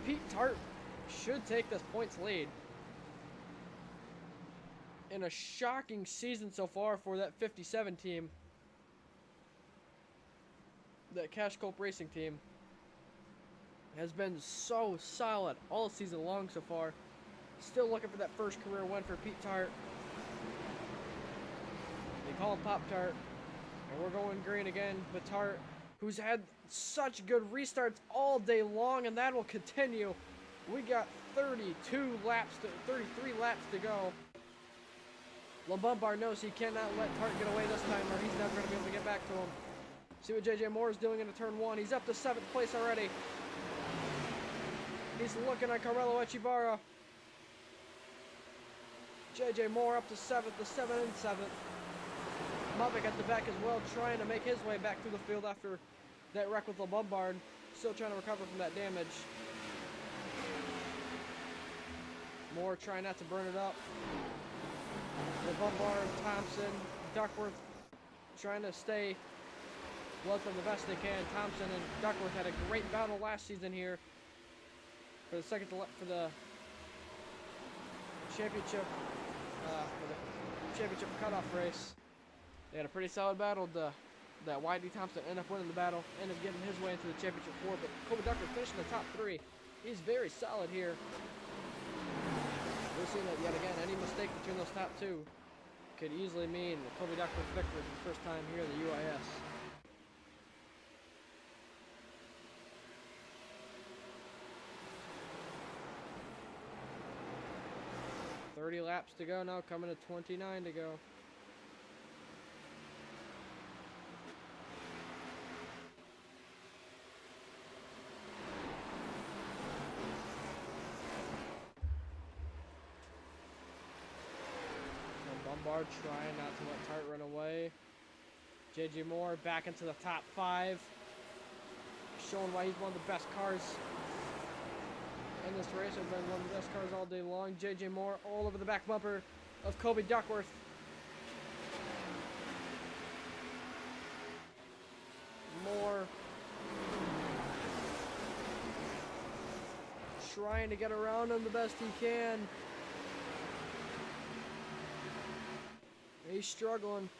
Pete Tart should take this points lead. In a shocking season so far for that 57 team, that Cash Culp Racing team has been so solid all season long so far. Still looking for that first career win for Pete Tart. They call him Pop Tart. And we're going green again. But Tart, who's had such good restarts all day long, and that will continue. We got 33 laps to go. LeBombard knows he cannot let Tart get away this time, or he's never going to be able to get back to him. See what JJ Moore is doing into turn 1. He's up to 7th place already. He's looking at Carmelo Echevarria. JJ Moore up to 7th, the 7 and 7th. Mavic at the back as well, trying to make his way back through the field after that wreck with LeBombard. Still trying to recover from that damage. Moore trying not to burn it up. LeBombard, Thompson, Duckworth trying to stay with them the best they can. Thompson and Duckworth had a great battle last season here for the championship cutoff race. They had a pretty solid battle. That Y.D. Thompson ended up winning the battle, ended up getting his way into the championship 4, but Kobe Duckworth finished in the top 3. He's very solid here. We're seeing that yet again. Any mistake between those top 2 could easily mean Kobe Duckworth's victory for the first time here in the UIS. $30 laps to go now, coming to 29 to go. Lombard trying not to let Tart run away. JJ Moore back into the top 5. Showing why he's one of the best cars in this race. Has been one of the best cars all day long. JJ Moore all over the back bumper of Kobe Duckworth. Moore trying to get around him the best he can. He's struggling.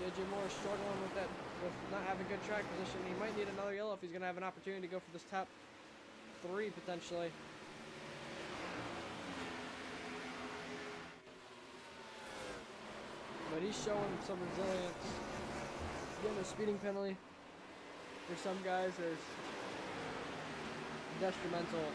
JJ Moore is struggling with not having good track position. He might need another yellow if he's going to have an opportunity to go for this top 3 potentially. But he's showing some resilience. Getting a speeding penalty for some guys is detrimental.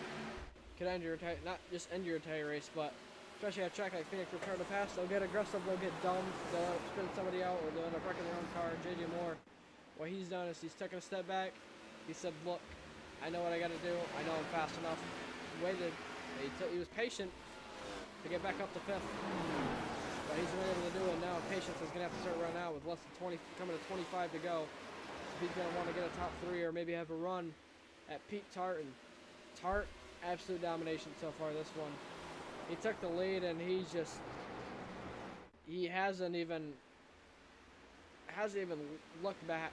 Could end your entire, not just end your entire race, but especially at a track like Phoenix Repair to Pass, they'll get aggressive, they'll get dumb, they'll end up spinning somebody out, or they'll end up wrecking their own car. JJ Moore, what he's done is he's taken a step back. He said, look, I know what I got to do. I know I'm fast enough. He waited. He was patient to get back up to 5th. But he's been able to do it now. Patience is going to have to start running out with less than 20, coming to 25 to go. So he's going to want to get a top 3 or maybe have a run at Pete Tart. And Tart, absolute domination so far this one. He took the lead and he hasn't even looked back.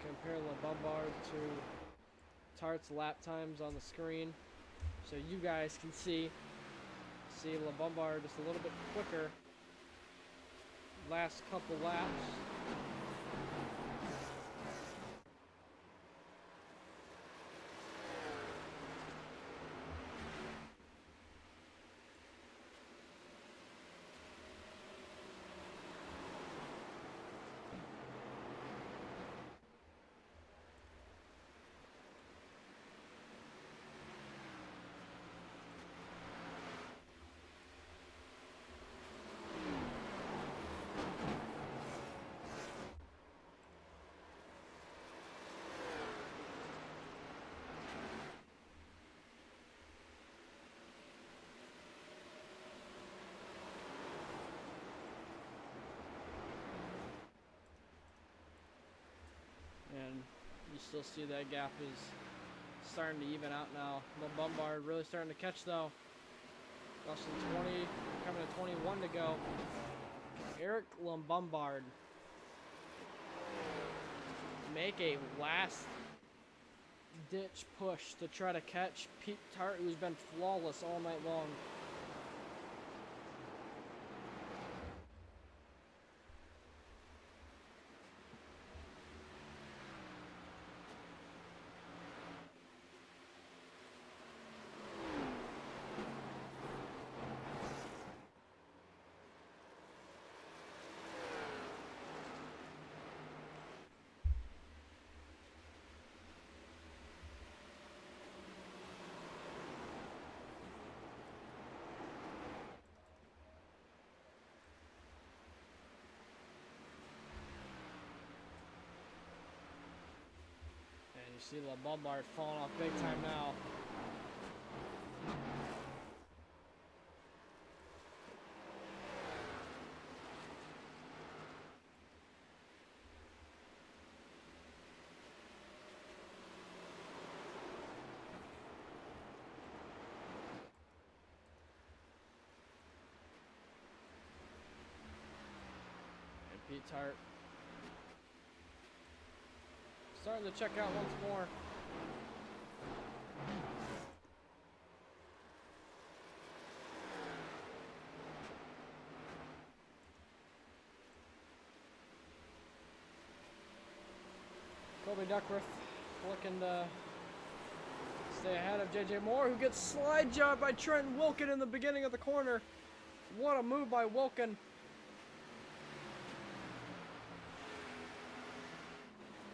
Compare LeBombard to Tart's lap times on the screen so you guys can see LeBombard just a little bit quicker last couple laps. still see that gap is starting to even out now. Lombard really starting to catch though. Less than 20, coming to 21 to go. Eric Lombard make a last ditch push to try to catch Pete Tart, who's been flawless all night long. You see Lombard falling off big time now. And Pete Tart starting to check out once more. Colby Duckworth looking to stay ahead of JJ Moore, who gets slide job by Trent Wilkin in the beginning of the corner. What a move by Wilkin.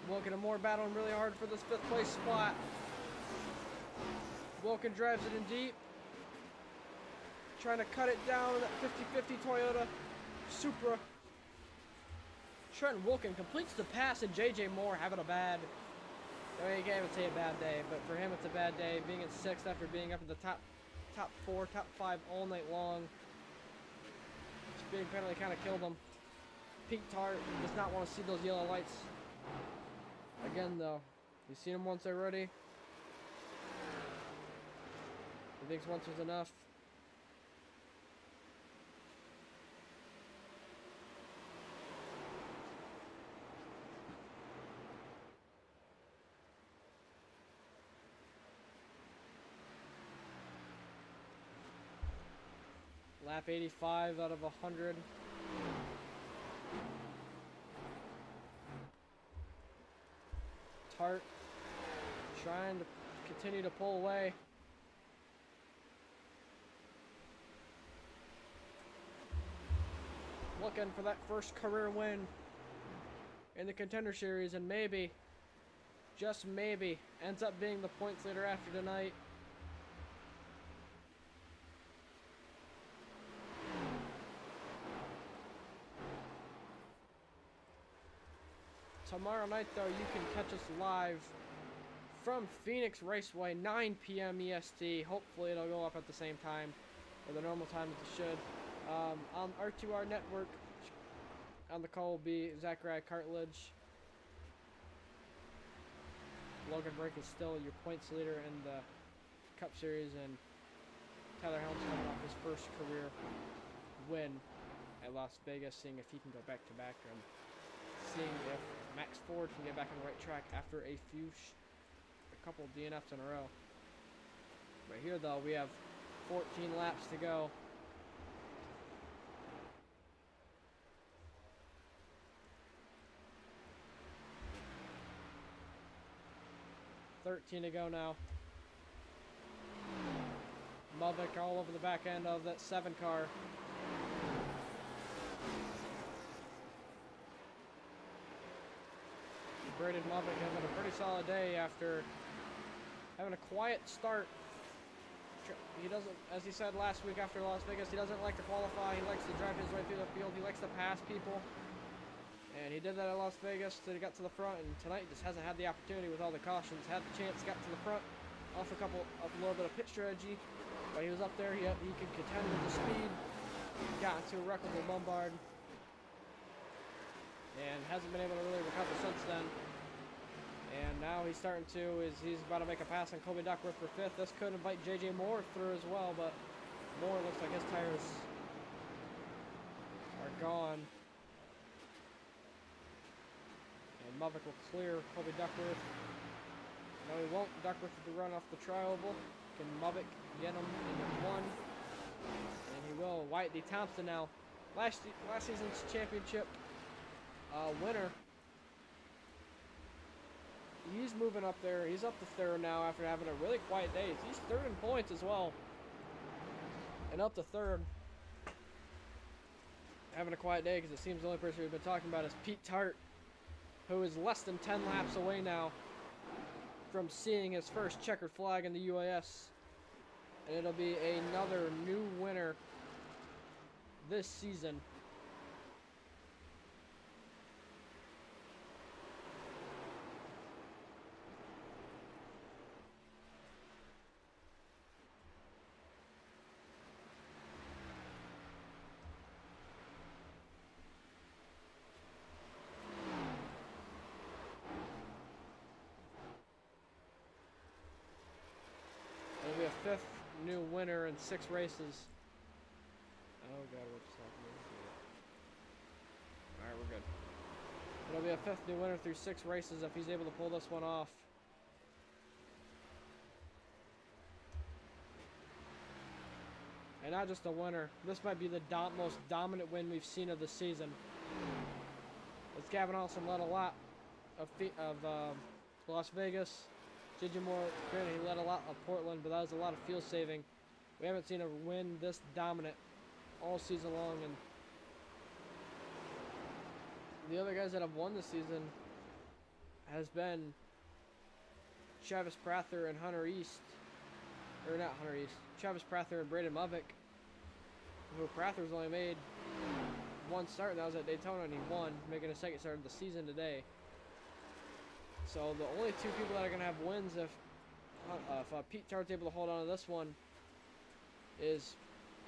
Wilkin and Moore battling really hard for this 5th place spot. Wilkin drives it in deep. Trying to cut it down in that 50-50 Toyota Supra. Trent Wilkin completes the pass, and JJ Moore having a bad, I mean, you can't even say a bad day, but for him it's a bad day, being in 6th after being up in the top 4, top 5 all night long. Speeding penalty kind of killed him. Pete Tart does not want to see those yellow lights again though. You've seen him once already. He thinks once was enough. Lap 85 out of 100. Tart trying to continue to pull away. Looking for that first career win in the Contender Series, and maybe, just maybe, ends up being the points leader after tonight. Tomorrow night, though, you can catch us live from Phoenix Raceway, 9 p.m. EST. Hopefully, it'll go up at the same time, or the normal time as it should. On R2R Network, on the call will be Zachariah Cartledge. Logan Brake is still your points leader in the Cup Series, and Tyler Helms coming off his first career win at Las Vegas, seeing if he can go back-to-back and seeing if Max Ford can get back on the right track after a couple DNFs in a row. Right here, though, we have 14 laps to go. $13 to go now. Mubik all over the back end of that 7 car. Braden Mubik having a pretty solid day after having a quiet start. He doesn't, as he said last week after Las Vegas, he doesn't like to qualify. He likes to drive his way through the field. He likes to pass people. And he did that at Las Vegas till he got to the front, and tonight just hasn't had the opportunity with all the cautions. Had the chance, got to the front, off a little bit of pit strategy, but he was up there. He could contend with the speed. Got into a wreck with Lombard, and hasn't been able to really recover since then. And now he's starting to, he's about to make a pass on Colby Duckworth for 5th. This could invite JJ Moore through as well, but Moore looks like his tires are gone. And Mubbock will clear Colby Duckworth. No, he won't. Duckworth with the run off the tri-oval. Can Mubbock get him into 1? And he will. Wyatt D. Thompson now. Last season's championship winner. He's moving up there. He's up to 3rd now after having a really quiet day. He's 3rd in points as well. And up to 3rd. Having a quiet day because it seems the only person we've been talking about is Pete Tart, who is less than 10 laps away now from seeing his first checkered flag in the UAS. And it'll be another new winner this season. It'll be a 5th new winner in 6 races. Oh god, what just happened? Alright, we're good. It'll be a 5th new winner through 6 races if he's able to pull this one off. And not just a winner. This might be the most dominant win we've seen of the season. As Gavin Olsen led a lot of Las Vegas. JJ Moore, granted, he led a lot of Portland, but that was a lot of field saving. We haven't seen a win this dominant all season long, and the other guys that have won this season has been Travis Prather and Hunter East, or not Hunter East, Travis Prather and Braden Mubbock, who Prather's only made 1 start, and that was at Daytona, and he won, making a 2nd start of the season today. So the only 2 people that are going to have wins if Pete Tart's able to hold on to this one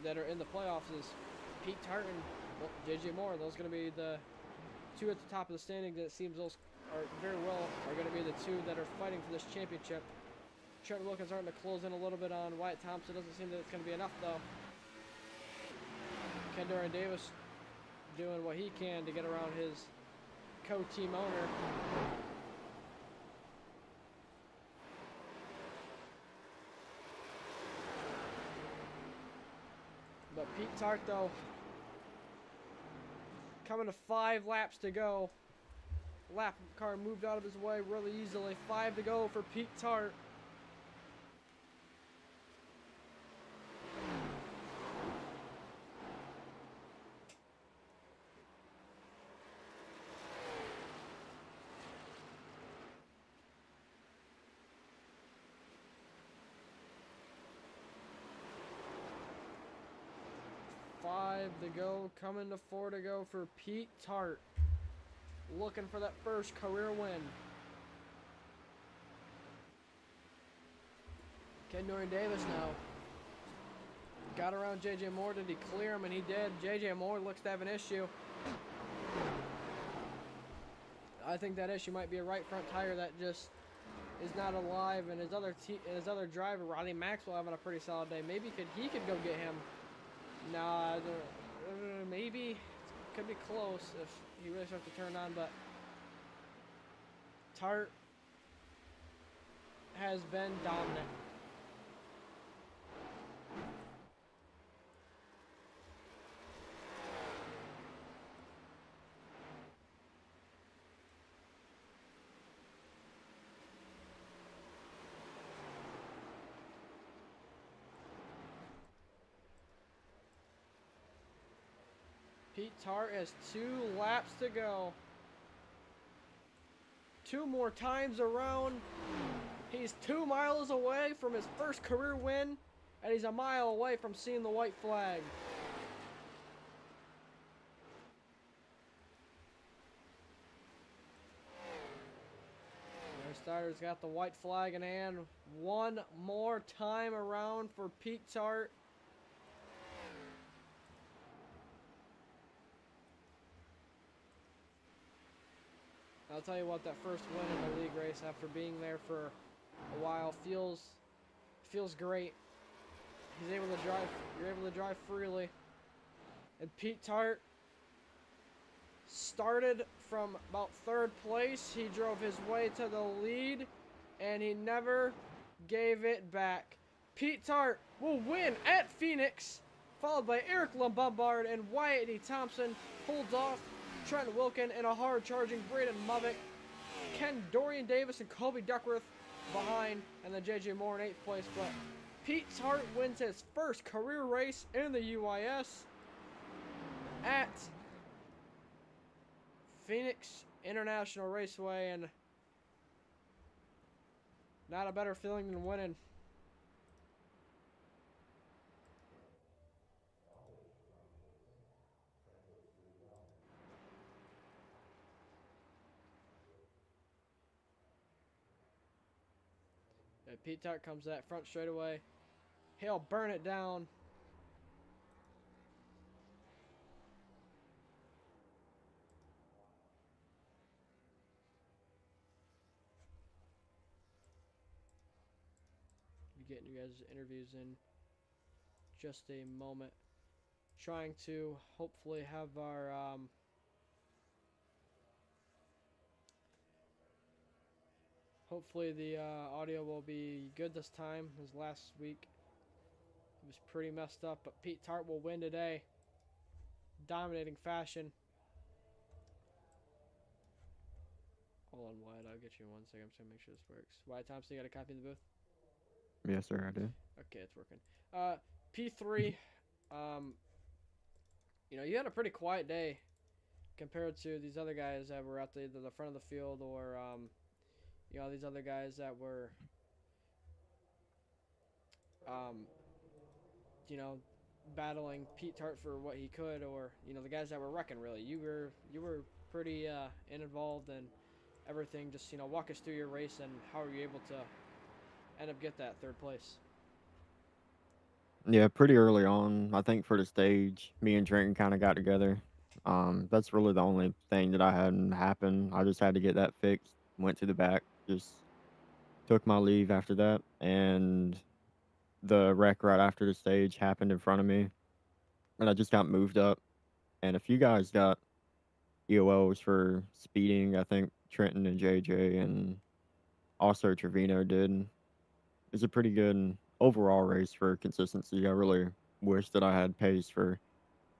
that are in the playoffs is Pete Tart and JJ Moore. Those are going to be the 2 at the top of the standings. It seems those are going to be the 2 that are fighting for this championship. Trevor Wilkins starting to close in a little bit on Wyatt Thompson. Doesn't seem that it's going to be enough though. Kendor Davis doing what he can to get around his co-team owner. But Pete Tart, though, coming to 5 laps to go. Lap car moved out of his way really easily. 5 to go for Pete Tart. To go, coming to 4 to go for Pete Tart, looking for that first career win. Kendor Davis now got around JJ Moore. Did he clear him? And he did. JJ Moore looks to have an issue. I think that issue might be a right front tire that just is not alive, and his other driver, Riley Maxwell, having a pretty solid day. Maybe he could go get him. Nah, maybe. Could be close if he really starts to turn on, but Tart has been dominant. Pete Tart has 2 laps to go. 2 more times around. He's 2 miles away from his first career win, and he's a mile away from seeing the white flag. Our starter's got the white flag in hand. 1 more time around for Pete Tart. I'll tell you what, that first win in the league race after being there for a while feels great. He's able to drive. You're able to drive freely. And Pete Tart started from about third place. He drove his way to the lead, and he never gave it back. Pete Tart will win at Phoenix, followed by Eric Lombard and Wyatt D. Thompson. Holds off Trent Wilkin and a hard-charging Braden Movick. Ken Dorian Davis and Colby Duckworth behind, and then J.J. Moore in 8th place. But Pete Tart wins his first career race in the UIS at Phoenix International Raceway, and not a better feeling than winning. And Pete Tart comes that front straightaway. He'll burn it down. Be getting you guys' interviews in just a moment. Trying to hopefully have our hopefully the audio will be good this time. As last week it was pretty messed up, but Pete Tart will win today. Dominating fashion. Hold on, Wyatt. I'll get you in 1 second. I'm just gonna make sure this works. Wyatt Thompson, you got a copy in the booth? Yes, sir, I do. Okay, it's working. P3. You know, you had a pretty quiet day compared to these other guys that were at either the front of the field or you know, these other guys that were you know, battling Pete Tart for what he could, or you know, the guys that were wrecking. Really, you were pretty involved in everything. Just, you know, walk us through your race and how were you able to end up get that third place? Yeah, pretty early on, I think for the stage, me and Trenton kind of got together. That's really the only thing that I had happen. I just had to get that fixed. Went to the back, just took my leave after that, and the wreck right after the stage happened in front of me, and I just got moved up. And a few guys got EOLs for speeding. I think Trenton and JJ, and also Trevino did. It was a pretty good overall race for consistency. I really wish that I had pace for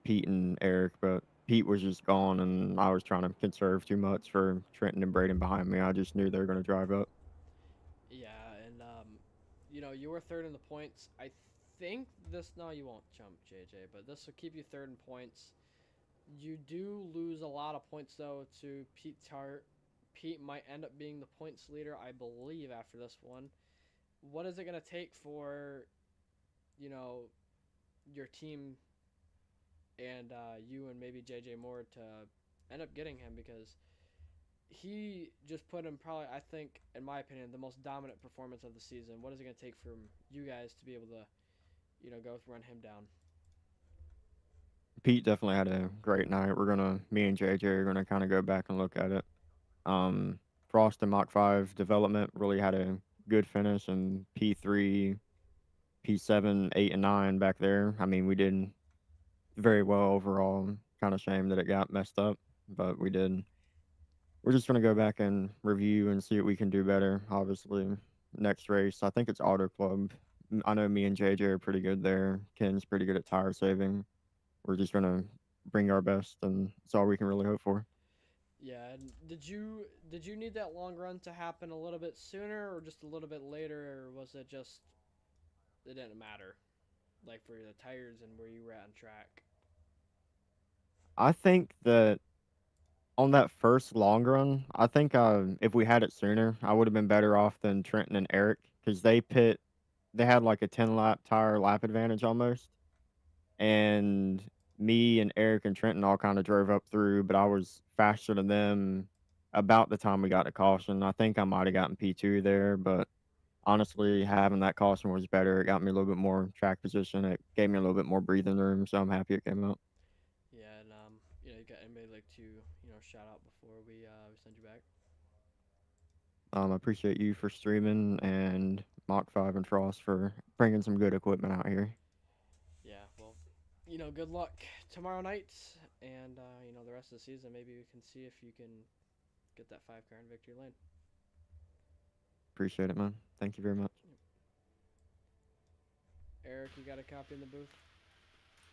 Pete and Eric, but Pete was just gone, and I was trying to conserve too much for Trenton and Braden behind me. I just knew they were going to drive up. Yeah, and you know, you were third in the points. I think this. No, you won't jump JJ, but this will keep you third in points. You do lose a lot of points though to Pete Tart. Pete might end up being the points leader, I believe, after this one. What is it going to take for, you know, your team and you and maybe JJ Moore to end up getting him, because he just put in probably, I think, in my opinion, the most dominant performance of the season. What is it going to take from you guys to be able to, you know, go run him down? Pete definitely had a great night. Me and JJ are gonna kind of go back and look at it. Um, Frost and Mach 5 development really had a good finish, and P3, P7, 8, and 9 back there. I mean, we did very well overall. Kind of shame that it got messed up, but we did. We're just gonna go back and review and see what we can do better. Obviously, next race, I think it's Auto Club. I know me and JJ are pretty good there. Ken's pretty good at tire saving. We're just gonna bring our best, and it's all we can really hope for. Yeah, and did you need that long run to happen a little bit sooner or just a little bit later, or was it just it didn't matter, like for the tires and where you were at on track? I think that on that first long run, I think if we had it sooner, I would have been better off than Trenton and Eric because they had like a 10 lap tire lap advantage almost, and me and Eric and Trenton all kind of drove up through, but I was faster than them about the time we got to caution. I think I might have gotten P2 there, but honestly, having that caution was better. It got me a little bit more track position. It gave me a little bit more breathing room, so I'm happy it came out. Yeah, and you know, you got anybody like to, you know, shout out before we send you back? I appreciate you for streaming and Mach 5 and Frost for bringing some good equipment out here. Yeah, well, good luck tomorrow night, and the rest of the season. Maybe we can see if you can get that 5 car in victory lane. Appreciate it, man. Thank you very much. Eric, you got a copy in the booth?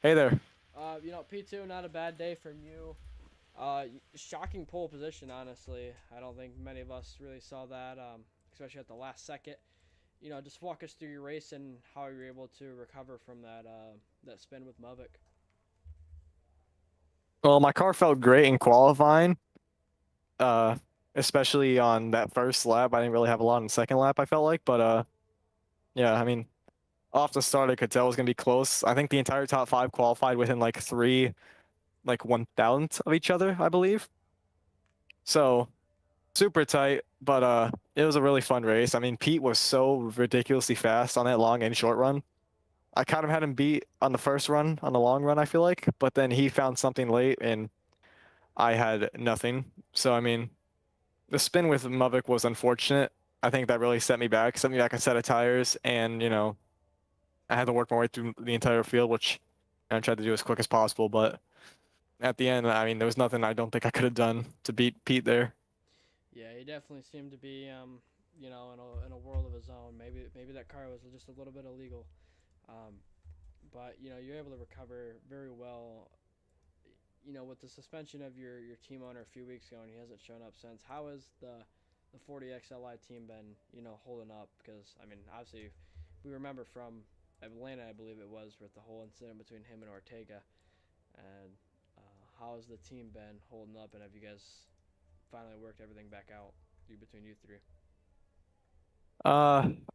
Hey there. P2, not a bad day from you. Shocking pole position, honestly. I don't think many of us really saw that, especially at the last second. Just walk us through your race and how you were able to recover from that spin with Mavic. Well, my car felt great in qualifying, uh, especially on that first lap. I didn't really have a lot on the second lap, I felt like, but yeah, I mean, off the start, I could tell it was gonna be close. I think the entire top five qualified within like three, like 1,000th of each other, I believe. So super tight, but it was a really fun race. I mean, Pete was so ridiculously fast on that long and short run. I kind of had him beat on the first run, on the long run, I feel like, but then he found something late and I had nothing. So, I mean, the spin with Mavic was unfortunate. I think that really set me back a set of tires, and, I had to work my way through the entire field, which I tried to do as quick as possible, but at the end, I mean, there was nothing I don't think I could have done to beat Pete there. Yeah, he definitely seemed to be, in a world of his own. Maybe that car was just a little bit illegal, but you're able to recover very well. With the suspension of your team owner a few weeks ago, and he hasn't shown up since. How has the 40XLI team been, holding up? Because I mean, obviously, we remember from Atlanta, I believe it was, with the whole incident between him and Ortega. And how has the team been holding up? And have you guys finally worked everything back out between you three?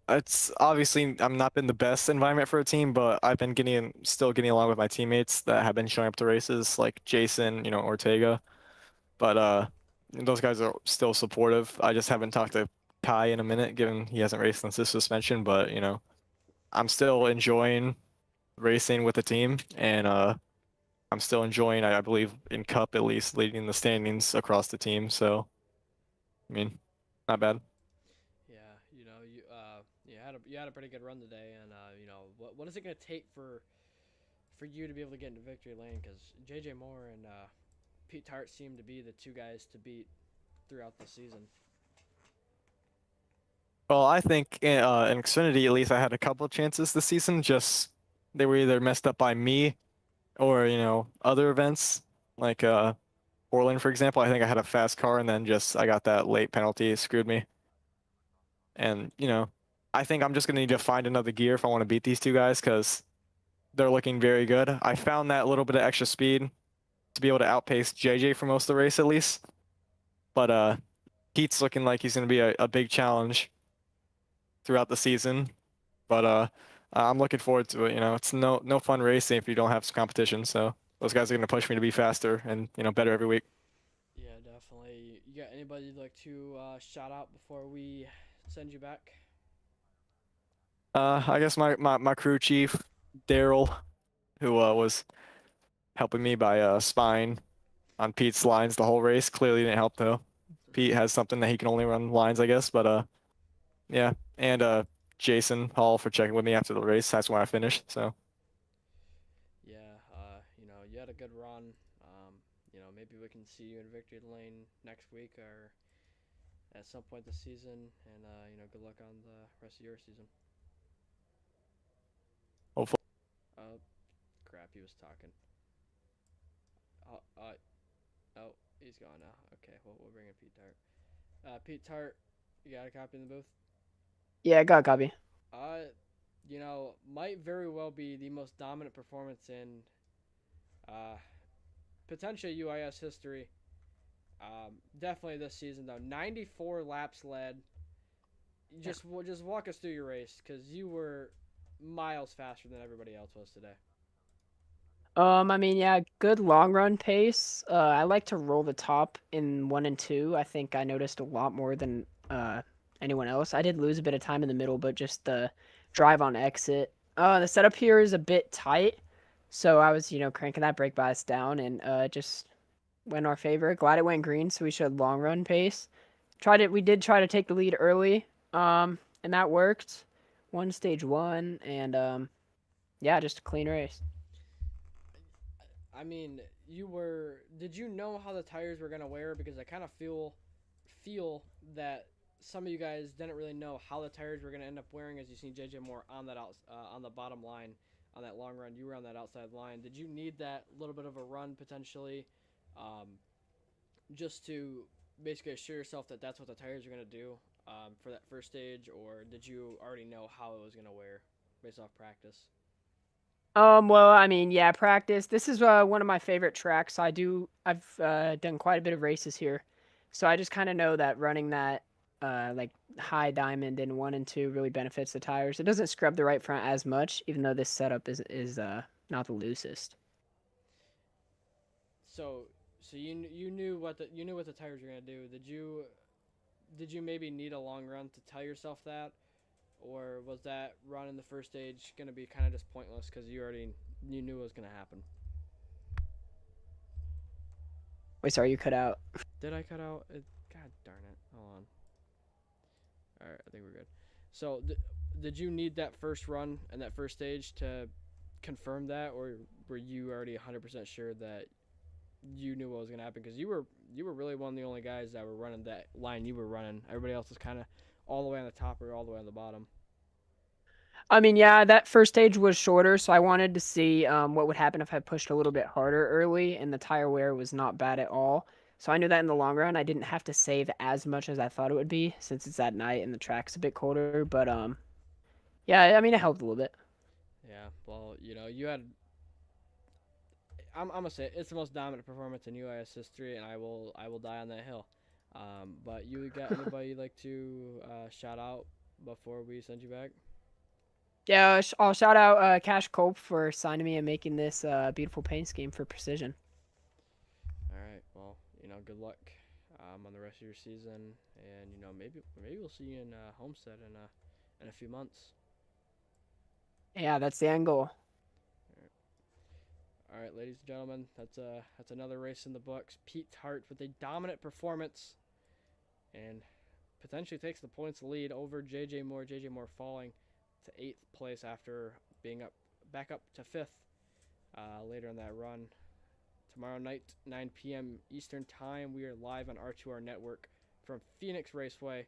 It's obviously I'm not been the best environment for a team, but I've been still getting along with my teammates that have been showing up to races, like Jason, Ortega. But those guys are still supportive. I just haven't talked to Kai in a minute, given he hasn't raced since his suspension. But I'm still enjoying racing with the team, and I'm still enjoying, I believe, in Cup at least, leading the standings across the team. So, I mean, not bad. Yeah, you had a pretty good run today, and what is it gonna take for you to be able to get into victory lane? Because JJ Moore and Pete Tart seem to be the two guys to beat throughout the season. Well, I think in Xfinity, at least, I had a couple of chances this season. Just they were either messed up by me or other events like Portland, for example. I think I had a fast car and then just I got that late penalty, it screwed me. And I think I'm just gonna need to find another gear if I want to beat these two guys because they're looking very good. I found that little bit of extra speed to be able to outpace JJ for most of the race at least. But Pete's looking like he's gonna be a big challenge throughout the season. But I'm looking forward to it. It's no fun racing if you don't have some competition. So those guys are gonna push me to be faster and better every week. Yeah, definitely. You got anybody you'd like to shout out before we send you back? I guess my crew chief, Daryl, who was helping me by spying on Pete's lines the whole race. Clearly didn't help though. Pete has something that he can only run lines, I guess. But yeah, and Jason Hall for checking with me after the race. That's when I finished. So Yeah, you had a good run. Maybe we can see you in victory lane next week or at some point this season. And good luck on the rest of your season. hopefully. Oh, crap! He was talking. Oh, he's gone now. Okay, we'll bring in Pete Tart. Pete Tart, you got a copy in the booth? Yeah, I got a copy. Might very well be the most dominant performance in potentially UIS history. Definitely this season though. 94 laps led. Just walk us through your race because you were miles faster than everybody else was today. I mean, yeah, good long run pace. I like to roll the top in 1 and 2. I think I noticed a lot more than anyone else. I did lose a bit of time in the middle, but just the drive on exit. The setup here is a bit tight, so I was, cranking that brake bias down and just went in our favor. Glad it went green, so we showed long run pace. We did try to take the lead early, and that worked. Won stage 1, and yeah, just a clean race. I mean, did you know how the tires were gonna wear? Because I kind of feel that some of you guys didn't really know how the tires were gonna end up wearing, as you seen JJ Moore on that on the bottom line on that long run. You were on that outside line. Did you need that little bit of a run potentially, just to basically assure yourself that that's what the tires are gonna do for that first stage, or did you already know how it was gonna wear based off practice? Well, I mean, yeah, practice. This is one of my favorite tracks. I've done quite a bit of races here, so I just kind of know that running that like high diamond in 1 and 2 really benefits the tires. It doesn't scrub the right front as much, even though this setup is not the loosest. So you knew what the tires were gonna do. Did you maybe need a long run to tell yourself that, or was that run in the first stage gonna be kind of just pointless because you knew what was gonna happen? Wait, sorry, you cut out. Did I cut out? God darn it! Hold on. All right, I think we're good. So did you need that first run and that first stage to confirm that, or were you already 100% sure that you knew what was gonna happen? Because you were really one of the only guys that were running that line you were running. Everybody else was kind of all the way on the top or all the way on the bottom. I mean, yeah, that first stage was shorter, so I wanted to see what would happen if I pushed a little bit harder early, and the tire wear was not bad at all. So I knew that in the long run, I didn't have to save as much as I thought it would be, since it's at night and the track's a bit colder. But yeah, I mean, it helped a little bit. Yeah, well, you had. I'm gonna say it's the most dominant performance in UIS history, and I will die on that hill. But you got anybody you'd like to shout out before we send you back? Yeah, I'll shout out Cash Cope for signing me and making this beautiful paint scheme for Precision. All right. Well, good luck on the rest of your season, and maybe we'll see you in Homestead in a few months. Yeah, that's the end goal. All right, ladies and gentlemen, that's another race in the books. Pete Tart with a dominant performance, and potentially takes the points lead over JJ Moore. JJ Moore falling to 8th place after being back up to 5th later in that run. Tomorrow night, 9 p.m. Eastern Time, we are live on R2R Network from Phoenix Raceway.